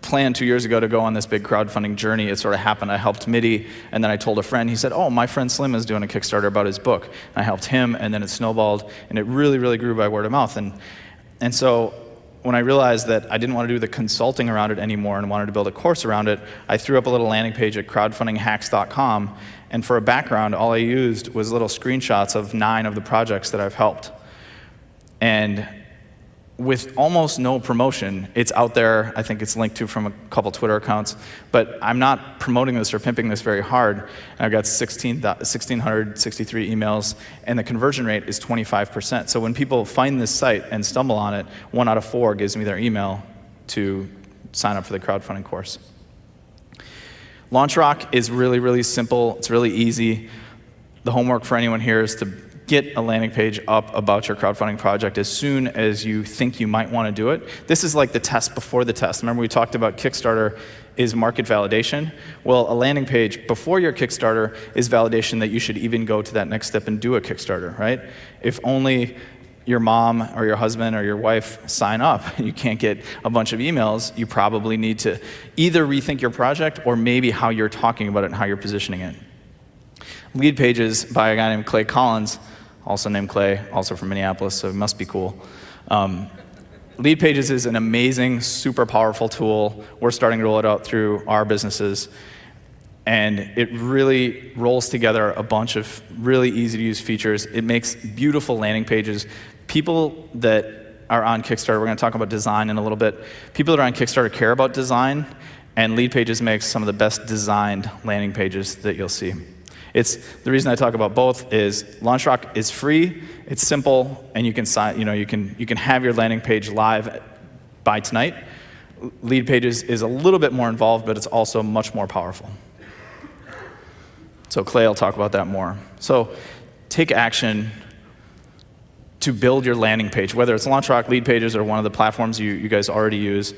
plan 2 years ago to go on this big crowdfunding journey. It sort of happened. I helped Midi, and then I told a friend. He said, oh, my friend Slim is doing a Kickstarter about his book. And I helped him, and then it snowballed, and it really, really grew by word of mouth. And And so when I realized that I didn't want to do the consulting around it anymore and wanted to build a course around it, I threw up a little landing page at crowdfundinghacks.com, and for a background, all I used was little screenshots of 9 of the projects that I've helped. And with almost no promotion, it's out there. I think it's linked to from a couple Twitter accounts, but I'm not promoting this or pimping this very hard. And I've got 1,663 emails, and the conversion rate is 25%. So when people find this site and stumble on it, 1 out of 4 gives me their email to sign up for the crowdfunding course. LaunchRock is really, really simple. It's really easy. The homework for anyone here is to get a landing page up about your crowdfunding project as soon as you think you might want to do it. This is like the test before the test. Remember we talked about Kickstarter is market validation? Well, a landing page before your Kickstarter is validation that you should even go to that next step and do a Kickstarter, right? If only your mom or your husband or your wife sign up and you can't get a bunch of emails, you probably need to either rethink your project or maybe how you're talking about it and how you're positioning it. Lead pages by a guy named Clay Collins, also named Clay, also from Minneapolis, so it must be cool. Lead pages is an amazing, super powerful tool. We're starting to roll it out through our businesses. And it really rolls together a bunch of really easy to use features. It makes beautiful landing pages. People that are on Kickstarter, we're going to talk about design in a little bit. People that are on Kickstarter care about design, and Lead Pages makes some of the best designed landing pages that you'll see. The reason I talk about both is LaunchRock is free, it's simple, and you can have your landing page live by tonight. Lead Pages is a little bit more involved, but it's also much more powerful. So Clay will talk about that more. So take action to build your landing page, whether it's LaunchRock, Lead Pages, or one of the platforms you guys already use.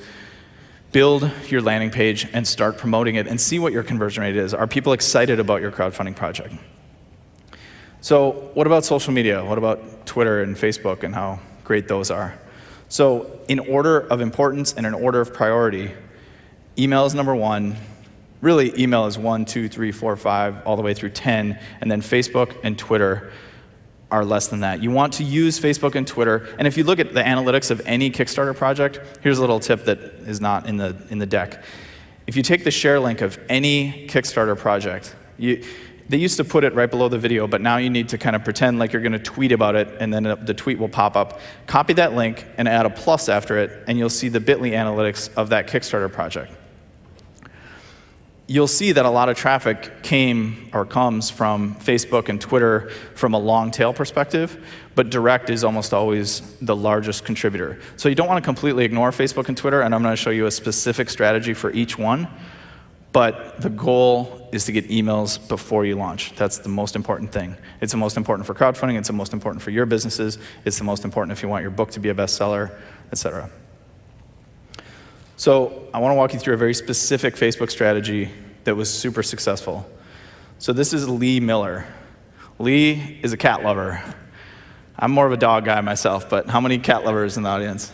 Build your landing page and start promoting it and see what your conversion rate is. Are people excited about your crowdfunding project? So what about social media? What about Twitter and Facebook and how great those are? So in order of importance and in order of priority, email is number 1. Really, email is 1, 2, 3, 4, 5, all the way through 10, and then Facebook and Twitter are less than that. You want to use Facebook and Twitter, and if you look at the analytics of any Kickstarter project, here's a little tip that is not in the deck. If you take the share link of any Kickstarter project, they used to put it right below the video, but now you need to kind of pretend like you're going to tweet about it, and then the tweet will pop up. Copy that link and add a plus after it, and you'll see the Bitly analytics of that Kickstarter project. You'll see that a lot of traffic comes from Facebook and Twitter from a long tail perspective, but direct is almost always the largest contributor. So you don't want to completely ignore Facebook and Twitter, and I'm going to show you a specific strategy for each one, but the goal is to get emails before you launch. That's the most important thing. It's the most important for crowdfunding, it's the most important for your businesses, it's the most important if you want your book to be a bestseller, etc. So I want to walk you through a very specific Facebook strategy that was super successful. So this is Lee Miller. Lee is a cat lover. I'm more of a dog guy myself, but how many cat lovers in the audience?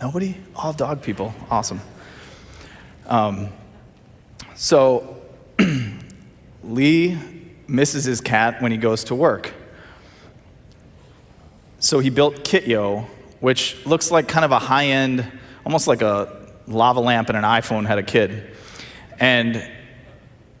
Nobody? All dog people. Awesome. So Lee misses his cat when he goes to work. So he built Kityo, which looks like kind of a high-end, almost like a lava lamp and an iPhone had a kid. And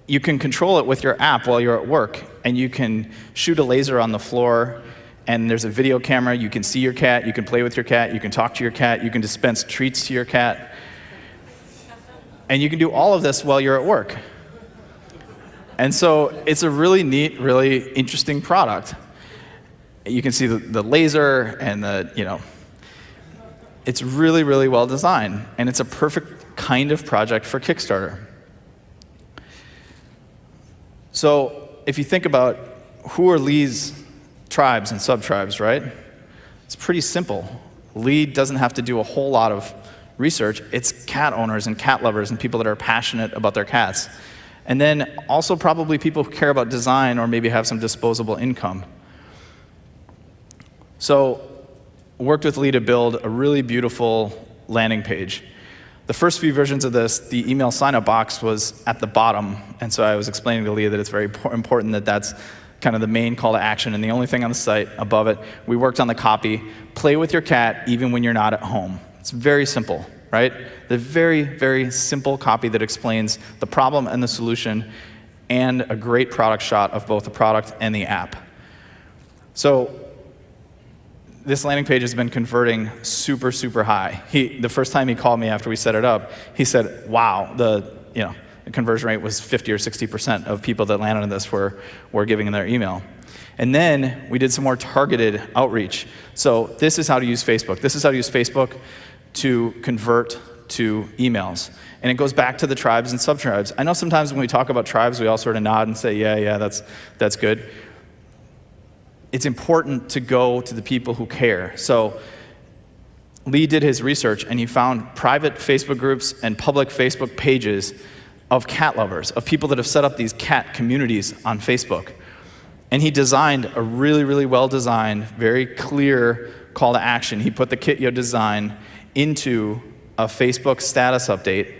you can control it with your app while you're at work, and you can shoot a laser on the floor, and there's a video camera. You can see your cat, you can play with your cat, you can talk to your cat, you can dispense treats to your cat. And you can do all of this while you're at work. And so it's a really neat, really interesting product. You can see the laser and it's really, really well designed, and it's a perfect kind of project for Kickstarter. So if you think about who are Lee's tribes and sub-tribes, right? It's pretty simple. Lee doesn't have to do a whole lot of research. It's cat owners and cat lovers and people that are passionate about their cats. And then also probably people who care about design or maybe have some disposable income. So worked with Lee to build a really beautiful landing page. The first few versions of this, the email sign-up box was at the bottom, and so I was explaining to Lee that it's very important that that's kind of the main call to action and the only thing on the site above it. We worked on the copy. Play with your cat even when you're not at home. It's very simple, right? The very, very simple copy that explains the problem and the solution, and a great product shot of both the product and the app. So this landing page has been converting super, super high. The first time he called me after we set it up, he said, wow, the conversion rate was 50 or 60% of people that landed on this were giving them their email. And then we did some more targeted outreach. So this is how to use Facebook. This is how to use Facebook to convert to emails. And it goes back to the tribes and sub-tribes. I know sometimes when we talk about tribes, we all sort of nod and say, yeah, that's good. It's important to go to the people who care. So Lee did his research, and he found private Facebook groups and public Facebook pages of cat lovers, of people that have set up these cat communities on Facebook. And he designed a really, really well-designed, very clear call to action. He put the Kit.io design into a Facebook status update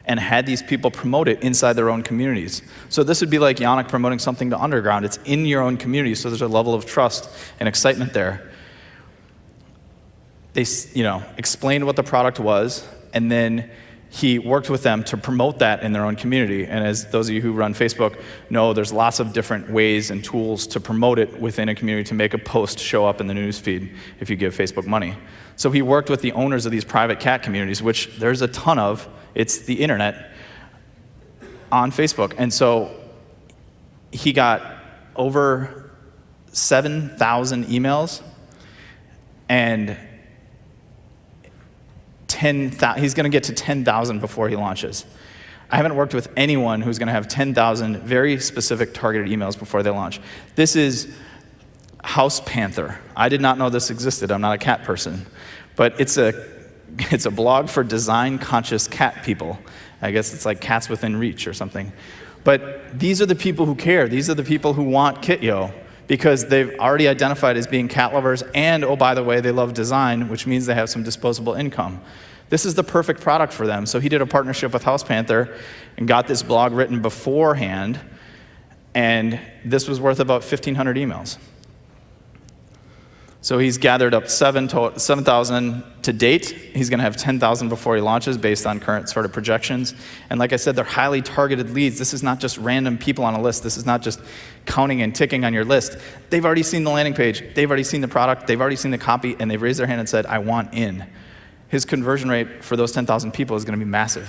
and had these people promote it inside their own communities. So this would be like Yannick promoting something to Underground. It's in your own community, so there's a level of trust and excitement there. They explained what the product was, and then he worked with them to promote that in their own community. And as those of you who run Facebook know, there's lots of different ways and tools to promote it within a community to make a post show up in the news feed if you give Facebook money. So he worked with the owners of these private cat communities, which there's a ton of. It's the internet on Facebook. And so he got over 7,000 emails, and he's going to get to 10,000 before he launches. I haven't worked with anyone who's going to have 10,000 very specific targeted emails before they launch. This is House Panther. I did not know this existed. I'm not a cat person. But it's a blog for design-conscious cat people. I guess it's like Cats Within Reach or something. But these are the people who care. These are the people who want Kit.io because they've already identified as being cat lovers, and, oh, by the way, they love design, which means they have some disposable income. This is the perfect product for them. So he did a partnership with House Panther and got this blog written beforehand, and this was worth about 1,500 emails. So he's gathered up 7,000 to date. He's going to have 10,000 before he launches based on current sort of projections. And like I said, they're highly targeted leads. This is not just random people on a list. This is not just counting and ticking on your list. They've already seen the landing page. They've already seen the product. They've already seen the copy, and they've raised their hand and said, I want in. His conversion rate for those 10,000 people is going to be massive.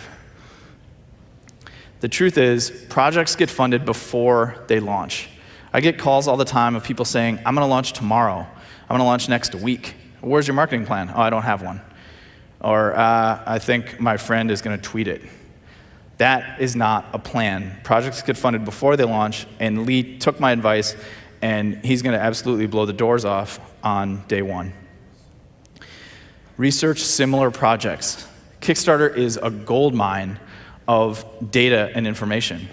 The truth is, projects get funded before they launch. I get calls all the time of people saying, I'm going to launch tomorrow. I'm going to launch next week. Where's your marketing plan? Oh, I don't have one. Or I think my friend is going to tweet it. That is not a plan. Projects get funded before they launch, and Lee took my advice, and he's going to absolutely blow the doors off on day one. Research similar projects. Kickstarter is a gold mine of data and information.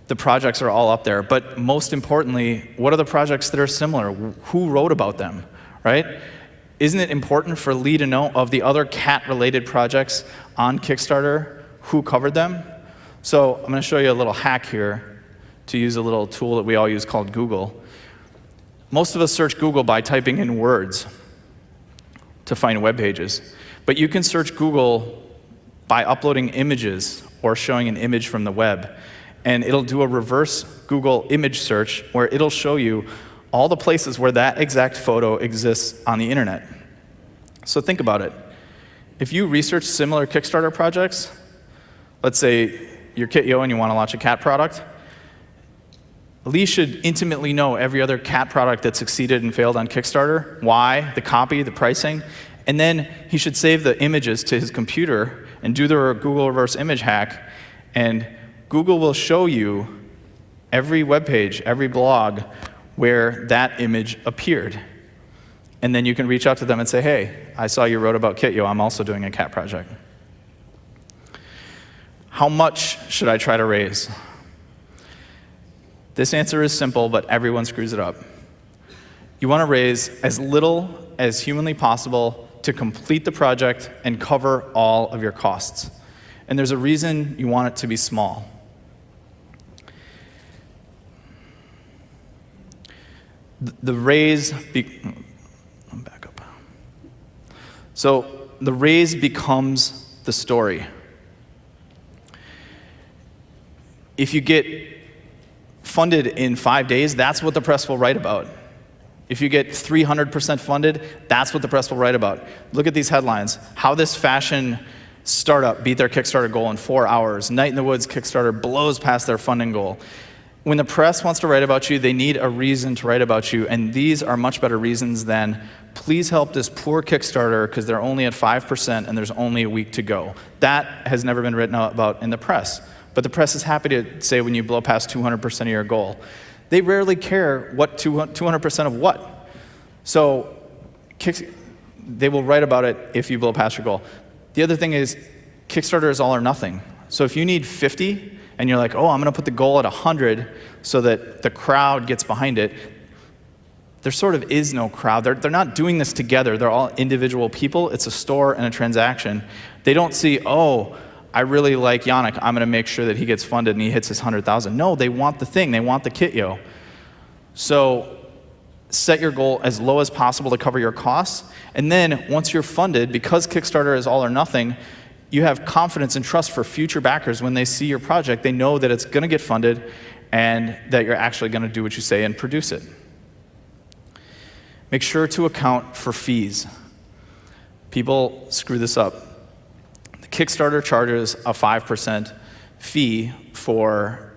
The projects are all up there, but most importantly, what are the projects that are similar? Who wrote about them, right? Isn't it important for Lee to know of the other cat-related projects on Kickstarter, who covered them? So I'm going to show you a little hack here to use a little tool that we all use called Google. Most of us search Google by typing in words to find web pages, but you can search Google by uploading images or showing an image from the web. And it'll do a reverse Google image search where it'll show you all the places where that exact photo exists on the internet. So think about it. If you research similar Kickstarter projects, let's say you're Kit.io and you want to launch a cat product, Lee should intimately know every other cat product that succeeded and failed on Kickstarter, why, the copy, the pricing, and then he should save the images to his computer and do the Google reverse image hack, and Google will show you every web page, every blog where that image appeared. And then you can reach out to them and say, hey, I saw you wrote about Kit.io. I'm also doing a cat project. How much should I try to raise? This answer is simple, but everyone screws it up. You want to raise as little as humanly possible to complete the project and cover all of your costs. And there's a reason you want it to be small. the raise, I'm back up. So the raise becomes the story. If you get funded in 5 days, that's what the press will write about. If you get 300% funded, that's what the press will write about. Look at these headlines. How this fashion startup beat their Kickstarter goal in 4 hours. Night in the Woods Kickstarter blows past their funding goal. When the press wants to write about you, they need a reason to write about you, and these are much better reasons than, please help this poor Kickstarter because they're only at 5% and there's only a week to go. That has never been written about in the press. But the press is happy to say when you blow past 200% of your goal. They rarely care what 200% of what. So they will write about it if you blow past your goal. The other thing is Kickstarter is all or nothing. So if you need 50 and you're like, oh, I'm going to put the goal at 100 so that the crowd gets behind it, there sort of is no crowd. They're not doing this together. They're all individual people. It's a store and a transaction. They don't see, oh, I really like Yannick. I'm going to make sure that he gets funded and he hits his 100,000. No, they want the thing. They want the kit, yo. So set your goal as low as possible to cover your costs. And then once you're funded, because Kickstarter is all or nothing, you have confidence and trust for future backers. When they see your project, they know that it's going to get funded and that you're actually going to do what you say and produce it. Make sure to account for fees. People screw this up. Kickstarter charges a 5% fee for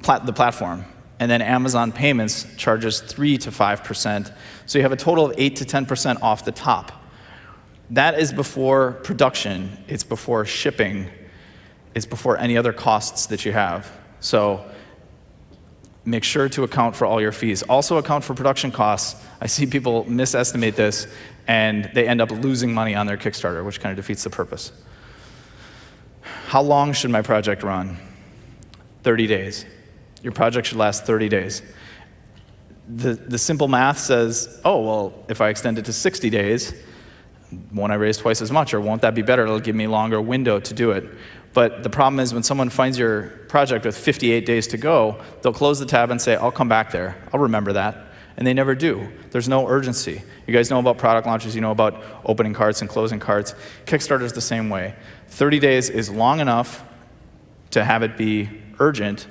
the platform, and then Amazon Payments charges 3 to 5%. So you have a total of 8 to 10% off the top. That is before production, it's before shipping, it's before any other costs that you have. So make sure to account for all your fees. Also account for production costs. I see people misestimate this, and they end up losing money on their Kickstarter, which kind of defeats the purpose. How long should my project run? 30 days. Your project should last 30 days. The simple math says, oh, well, if I extend it to 60 days, won't I raise twice as much, or won't that be better? It'll give me a longer window to do it. But the problem is when someone finds your project with 58 days to go, they'll close the tab and say, I'll come back there. I'll remember that. And they never do. There's no urgency. You guys know about product launches. You know about opening carts and closing carts. Kickstarter's the same way. 30 days is long enough to have it be urgent,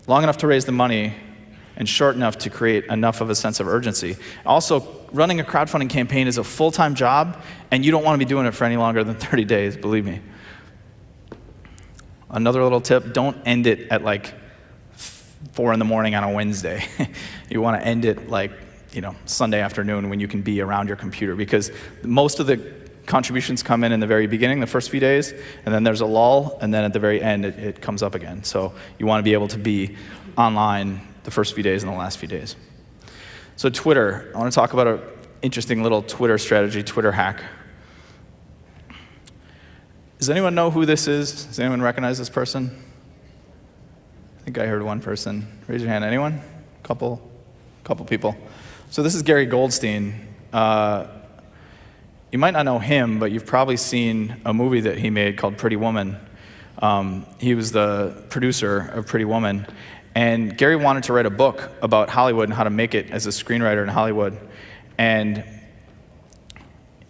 long enough to raise the money, and short enough to create enough of a sense of urgency. Also, running a crowdfunding campaign is a full-time job, and you don't want to be doing it for any longer than 30 days, believe me. Another little tip, don't end it at like 4 in the morning on a Wednesday. You want to end it like, Sunday afternoon when you can be around your computer, because most of the contributions come in the very beginning, the first few days, and then there's a lull, and then at the very end it comes up again. So you want to be able to be online the first few days and the last few days. So Twitter, I want to talk about an interesting little Twitter strategy, Twitter hack. Does anyone know who this is? Does anyone recognize this person? I think I heard one person. Raise your hand. Anyone? Couple people. So this is Gary Goldstein. You might not know him, but you've probably seen a movie that he made called Pretty Woman. He was the producer of Pretty Woman. And Gary wanted to write a book about Hollywood and how to make it as a screenwriter in Hollywood. And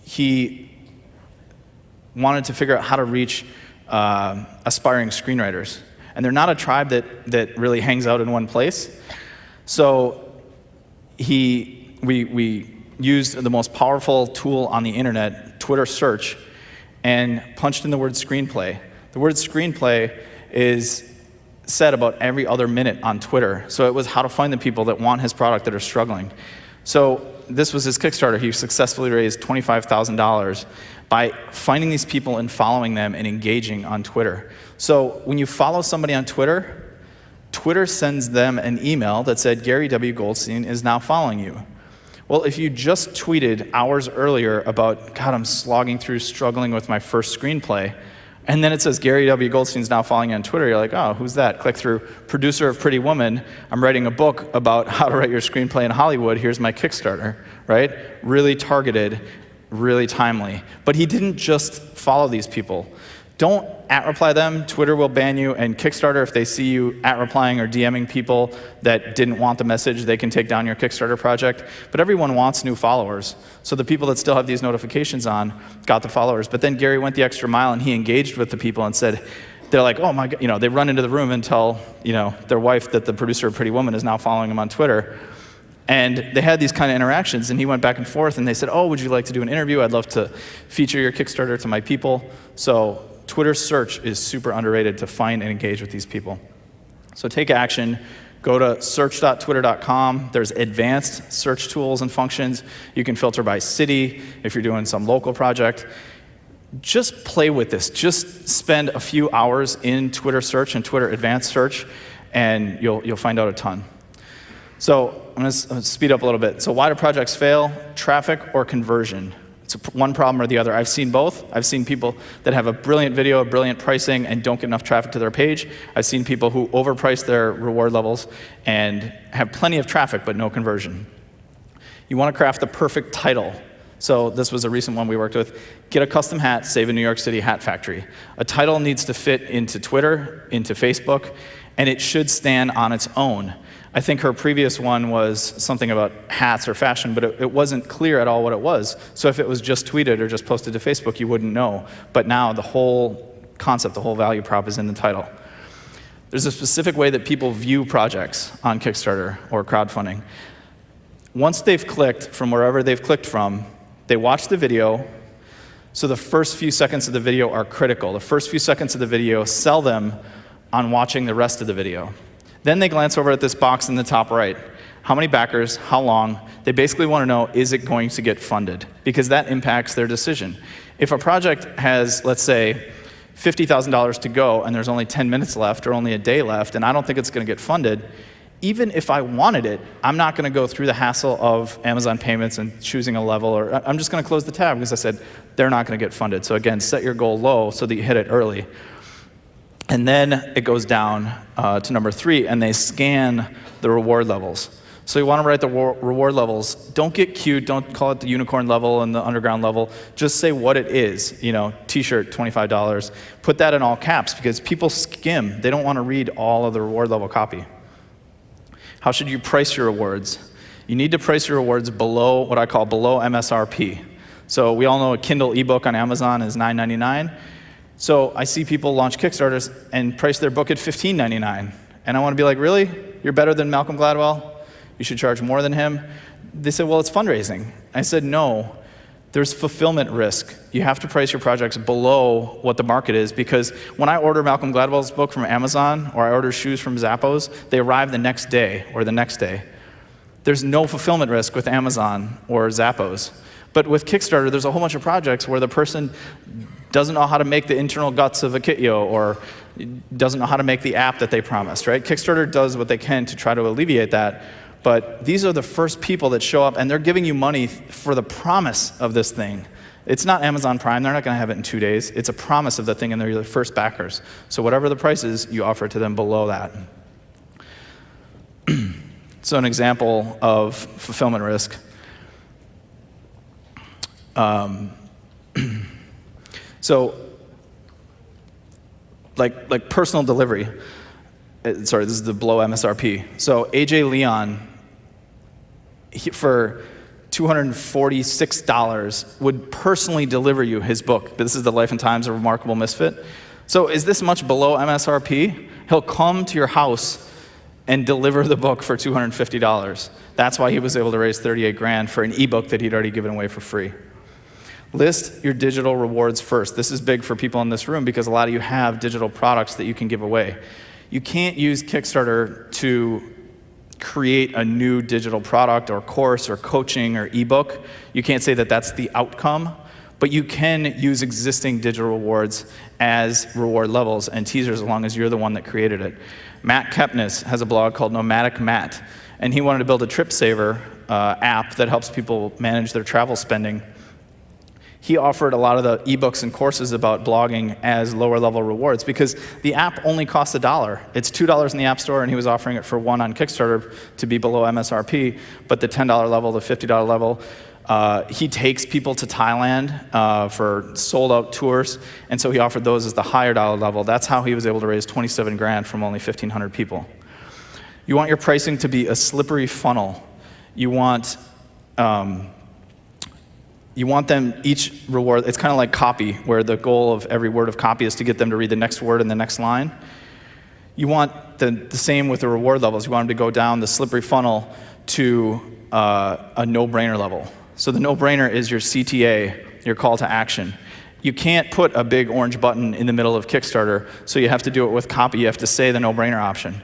he wanted to figure out how to reach aspiring screenwriters. And they're not a tribe that really hangs out in one place. So we used the most powerful tool on the internet, Twitter search, and punched in the word screenplay. The word screenplay is said about every other minute on Twitter. So it was how to find the people that want his product that are struggling. So this was his Kickstarter. He successfully raised $25,000 by finding these people and following them and engaging on Twitter. So when you follow somebody on Twitter, Twitter sends them an email that said, Gary W. Goldstein is now following you. Well, if you just tweeted hours earlier about, God, I'm slogging through, struggling with my first screenplay, and then it says Gary W. Goldstein's now following you on Twitter, you're like, oh, who's that? Click through, producer of Pretty Woman, I'm writing a book about how to write your screenplay in Hollywood, here's my Kickstarter, right? Really targeted, really timely. But he didn't just follow these people. don't @reply them. Twitter will ban you, and Kickstarter, if they see you @replying or DMing people that didn't want the message, they can take down your Kickstarter project. But everyone wants new followers. So the people that still have these notifications on got the followers. But then Gary went the extra mile, and he engaged with the people and said, they're like, oh my God, they run into the room and tell their wife that the producer of Pretty Woman is now following him on Twitter. And they had these kind of interactions, and he went back and forth, and they said, oh, would you like to do an interview? I'd love to feature your Kickstarter to my people. So Twitter search is super underrated to find and engage with these people. So take action. Go to search.twitter.com. There's advanced search tools and functions. You can filter by city if you're doing some local project. Just play with this. Just spend a few hours in Twitter search and Twitter advanced search, and you'll find out a ton. So I'm going to speed up a little bit. So why do projects fail? Traffic or conversion? It's one problem or the other. I've seen both. I've seen people that have a brilliant video, a brilliant pricing, and don't get enough traffic to their page. I've seen people who overprice their reward levels and have plenty of traffic but no conversion. You want to craft the perfect title. So this was a recent one we worked with. Get a custom hat, save a New York City hat factory. A title needs to fit into Twitter, into Facebook, and it should stand on its own. I think her previous one was something about hats or fashion, but it wasn't clear at all what it was. So if it was just tweeted or just posted to Facebook, you wouldn't know. But now the whole concept, the whole value prop is in the title. There's a specific way that people view projects on Kickstarter or crowdfunding. Once they've clicked from wherever they've clicked from, they watch the video. So the first few seconds of the video are critical. The first few seconds of the video sell them on watching the rest of the video. Then they glance over at this box in the top right. How many backers, how long? They basically want to know, is it going to get funded? Because that impacts their decision. If a project has, let's say, $50,000 to go and there's only 10 minutes left or only a day left, and I don't think it's going to get funded, even if I wanted it, I'm not going to go through the hassle of Amazon payments and choosing a level, or I'm just going to close the tab because I said they're not going to get funded. So again, set your goal low so that you hit it early. And then it goes down to number 3, and they scan the reward levels. So you want to write the reward levels. Don't get cute. Don't call it the unicorn level and the underground level. Just say what it is. T-shirt, $25. Put that in all caps because people skim. They don't want to read all of the reward level copy. How should you price your rewards? You need to price your rewards below what I call below MSRP. So we all know a Kindle ebook on Amazon is $9.99. So I see people launch Kickstarters and price their book at $15.99. And I want to be like, really? You're better than Malcolm Gladwell? You should charge more than him? They said, well, it's fundraising. I said, no. There's fulfillment risk. You have to price your projects below what the market is, because when I order Malcolm Gladwell's book from Amazon or I order shoes from Zappos, they arrive the next day or the next day. There's no fulfillment risk with Amazon or Zappos. But with Kickstarter, there's a whole bunch of projects where the person doesn't know how to make the internal guts of a Kityo or doesn't know how to make the app that they promised, right? Kickstarter does what they can to try to alleviate that. But these are the first people that show up, and they're giving you money for the promise of this thing. It's not Amazon Prime. They're not going to have it in 2 days. It's a promise of the thing, and they're the first backers. So whatever the price is, you offer it to them below that. So an example of fulfillment risk. So like personal delivery. Sorry, this is the below MSRP. So AJ Leon, for $246 would personally deliver you his book. This is The Life and Times of a Remarkable Misfit. So is this much below MSRP? He'll come to your house and deliver the book for $250. That's why he was able to raise 38 grand for an ebook that he'd already given away for free. List your digital rewards first. This is big for people in this room because a lot of you have digital products that you can give away. You can't use Kickstarter to create a new digital product or course or coaching or ebook. You can't say that that's the outcome, but you can use existing digital rewards as reward levels and teasers as long as you're the one that created it. Matt Kepnes has a blog called Nomadic Matt, and he wanted to build a trip saver app that helps people manage their travel spending. He offered a lot of the ebooks and courses about blogging as lower level rewards because the app only costs $1. It's $2 in the App Store, and he was offering it for $1 on Kickstarter to be below MSRP, but the $10 level, the $50 level, He takes people to Thailand for sold-out tours, and so he offered those as the higher dollar level. That's how he was able to raise 27 grand from only 1,500 people. You want your pricing to be a slippery funnel. You want them each reward. It's kind of like copy, where the goal of every word of copy is to get them to read the next word in the next line. You want the same with the reward levels. You want them to go down the slippery funnel to a no-brainer level. So the no-brainer is your CTA, your call to action. You can't put a big orange button in the middle of Kickstarter, so you have to do it with copy. You have to say the no-brainer option.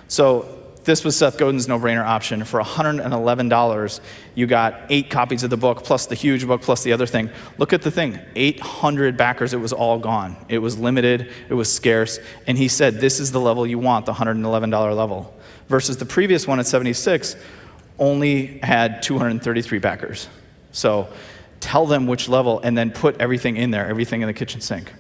So this was Seth Godin's no-brainer option. For $111, you got 8 copies of the book, plus the huge book, plus the other thing. Look at the thing, 800 backers, it was all gone. It was limited, it was scarce, and he said, this is the level you want, the $111 level. Versus the previous one at 76, only had 233 backers. So tell them which level, and then put everything in there, everything in the kitchen sink.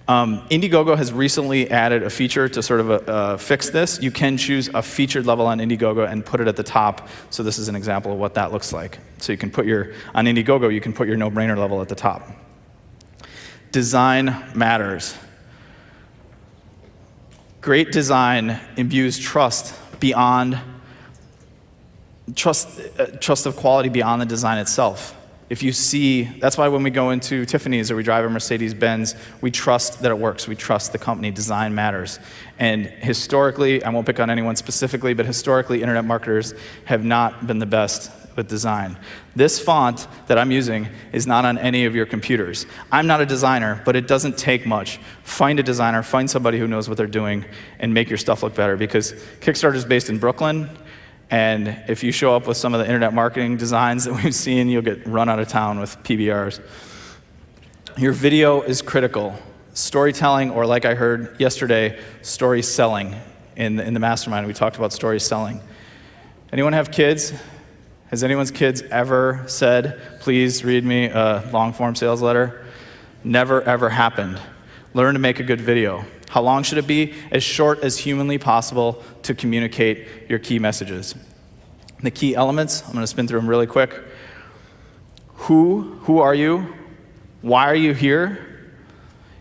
Indiegogo has recently added a feature to sort of fix this. You can choose a featured level on Indiegogo and put it at the top. So this is an example of what that looks like. So you can put on Indiegogo, you can put your no-brainer level at the top. Design matters. Great design imbues trust of quality beyond the design itself. If you see, that's why when we go into Tiffany's or we drive a Mercedes-Benz, we trust that it works. We trust the company. Design matters. And historically, I won't pick on anyone specifically, but historically, internet marketers have not been the best with design. This font that I'm using is not on any of your computers. I'm not a designer, but it doesn't take much. Find a designer, find somebody who knows what they're doing, and make your stuff look better, because Kickstarter is based in Brooklyn. And if you show up with some of the internet marketing designs that we've seen, you'll get run out of town with PBRs. Your video is critical. Storytelling, or like I heard yesterday, story selling. In the mastermind, we talked about story selling. Anyone have kids? Has anyone's kids ever said, please read me a long-form sales letter? Never, ever happened. Learn to make a good video. How long should it be? As short as humanly possible to communicate your key messages. The key elements, I'm going to spin through them really quick. Who are you? Why are you here?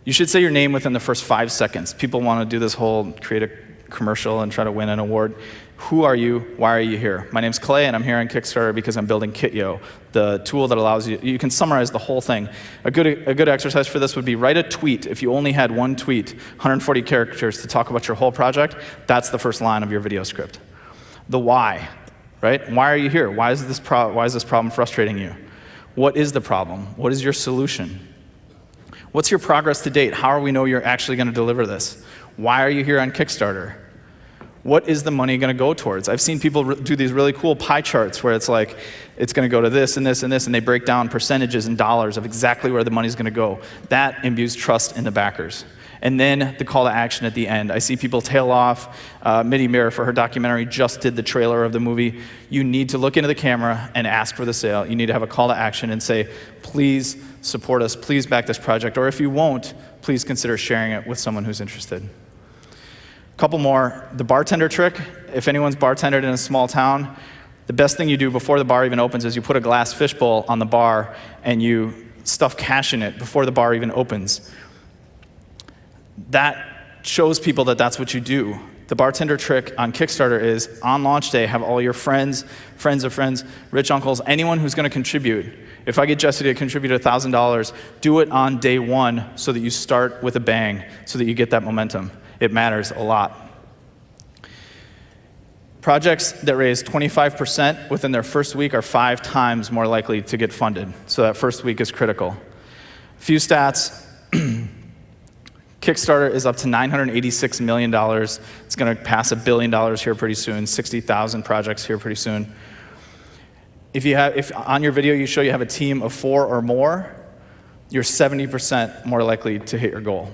You should say your name within the first 5 seconds. People want to do this whole create a commercial and try to win an award. Who are you? Why are you here? My name's Clay, and I'm here on Kickstarter because I'm building Kityo, the tool that allows you can summarize the whole thing. A good exercise for this would be write a tweet. If you only had one tweet, 140 characters to talk about your whole project, that's the first line of your video script. The why, right? Why are you here? Why is this problem frustrating you? What is the problem? What is your solution? What's your progress to date? How do we know you're actually going to deliver this? Why are you here on Kickstarter? What is the money going to go towards? I've seen people do these really cool pie charts where it's like, it's going to go to this and this and this, and they break down percentages and dollars of exactly where the money's going to go. That imbues trust in the backers. And then the call to action at the end. I see people tail off. Mitty Mirror, for her documentary, just did the trailer of the movie. You need to look into the camera and ask for the sale. You need to have a call to action and say, please support us, please back this project, or if you won't, please consider sharing it with someone who's interested. Couple more. The bartender trick. If anyone's bartended in a small town, the best thing you do before the bar even opens is you put a glass fishbowl on the bar and you stuff cash in it before the bar even opens. That shows people that that's what you do. The bartender trick on Kickstarter is on launch day, have all your friends of friends, rich uncles, anyone who's going to contribute. If I get Jesse to contribute $1,000, do it on day one so that you start with a bang, so that you get that momentum. It matters a lot. Projects that raise 25% within their first week are 5 times more likely to get funded. So that first week is critical. A few stats. Kickstarter is up to $986 million. It's going to pass $1 billion here pretty soon. 60,000 projects here pretty soon. If on your video you show you have a team of 4 or more, you're 70% more likely to hit your goal.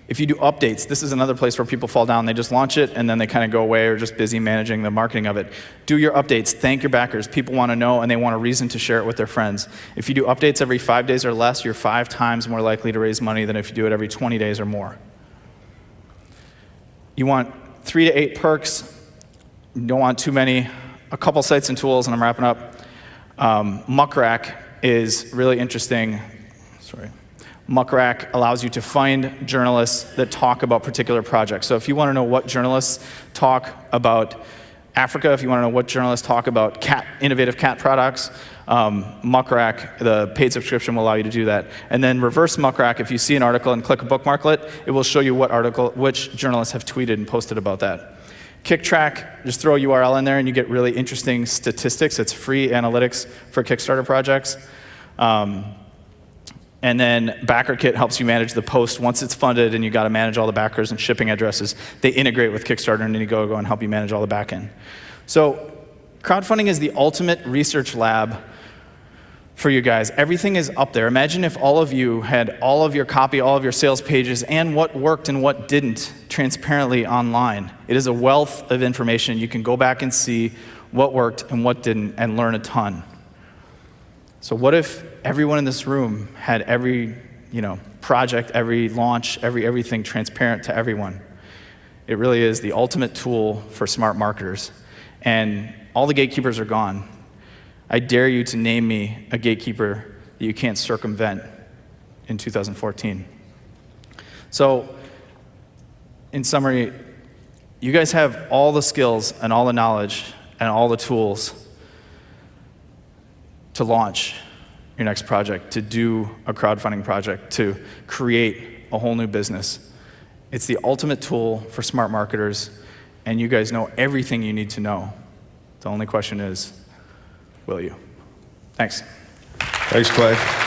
If you do updates, this is another place where people fall down. They just launch it, and then they kind of go away or just busy managing the marketing of it. Do your updates. Thank your backers. People want to know, and they want a reason to share it with their friends. If you do updates every 5 days or less, you're 5 times more likely to raise money than if you do it every 20 days or more. You want 3 to 8 perks. You don't want too many. A couple sites and tools, and I'm wrapping up. Muckrack is really interesting. Sorry. Muckrack allows you to find journalists that talk about particular projects. So if you want to know what journalists talk about Africa, if you want to know what journalists talk about innovative cat products, Muckrack, the paid subscription will allow you to do that. And then reverse Muckrack, if you see an article and click a bookmarklet, it will show you which journalists have tweeted and posted about that. KickTrack, just throw a URL in there and you get really interesting statistics. It's free analytics for Kickstarter projects. And then BackerKit helps you manage the post once it's funded and you got to manage all the backers and shipping addresses. They integrate with Kickstarter and Indiegogo and help you manage all the backend. So crowdfunding is the ultimate research lab for you guys. Everything is up there. Imagine if all of you had all of your copy, all of your sales pages, and what worked and what didn't transparently online. It is a wealth of information. You can go back and see what worked and what didn't and learn a ton. So what if everyone in this room had every project, every launch, everything transparent to everyone? It really is the ultimate tool for smart marketers. And all the gatekeepers are gone. I dare you to name me a gatekeeper that you can't circumvent in 2014. So, in summary, you guys have all the skills and all the knowledge and all the tools to launch your next project, to do a crowdfunding project, to create a whole new business. It's the ultimate tool for smart marketers, and you guys know everything you need to know. The only question is, will you? Thanks. Thanks, Clay.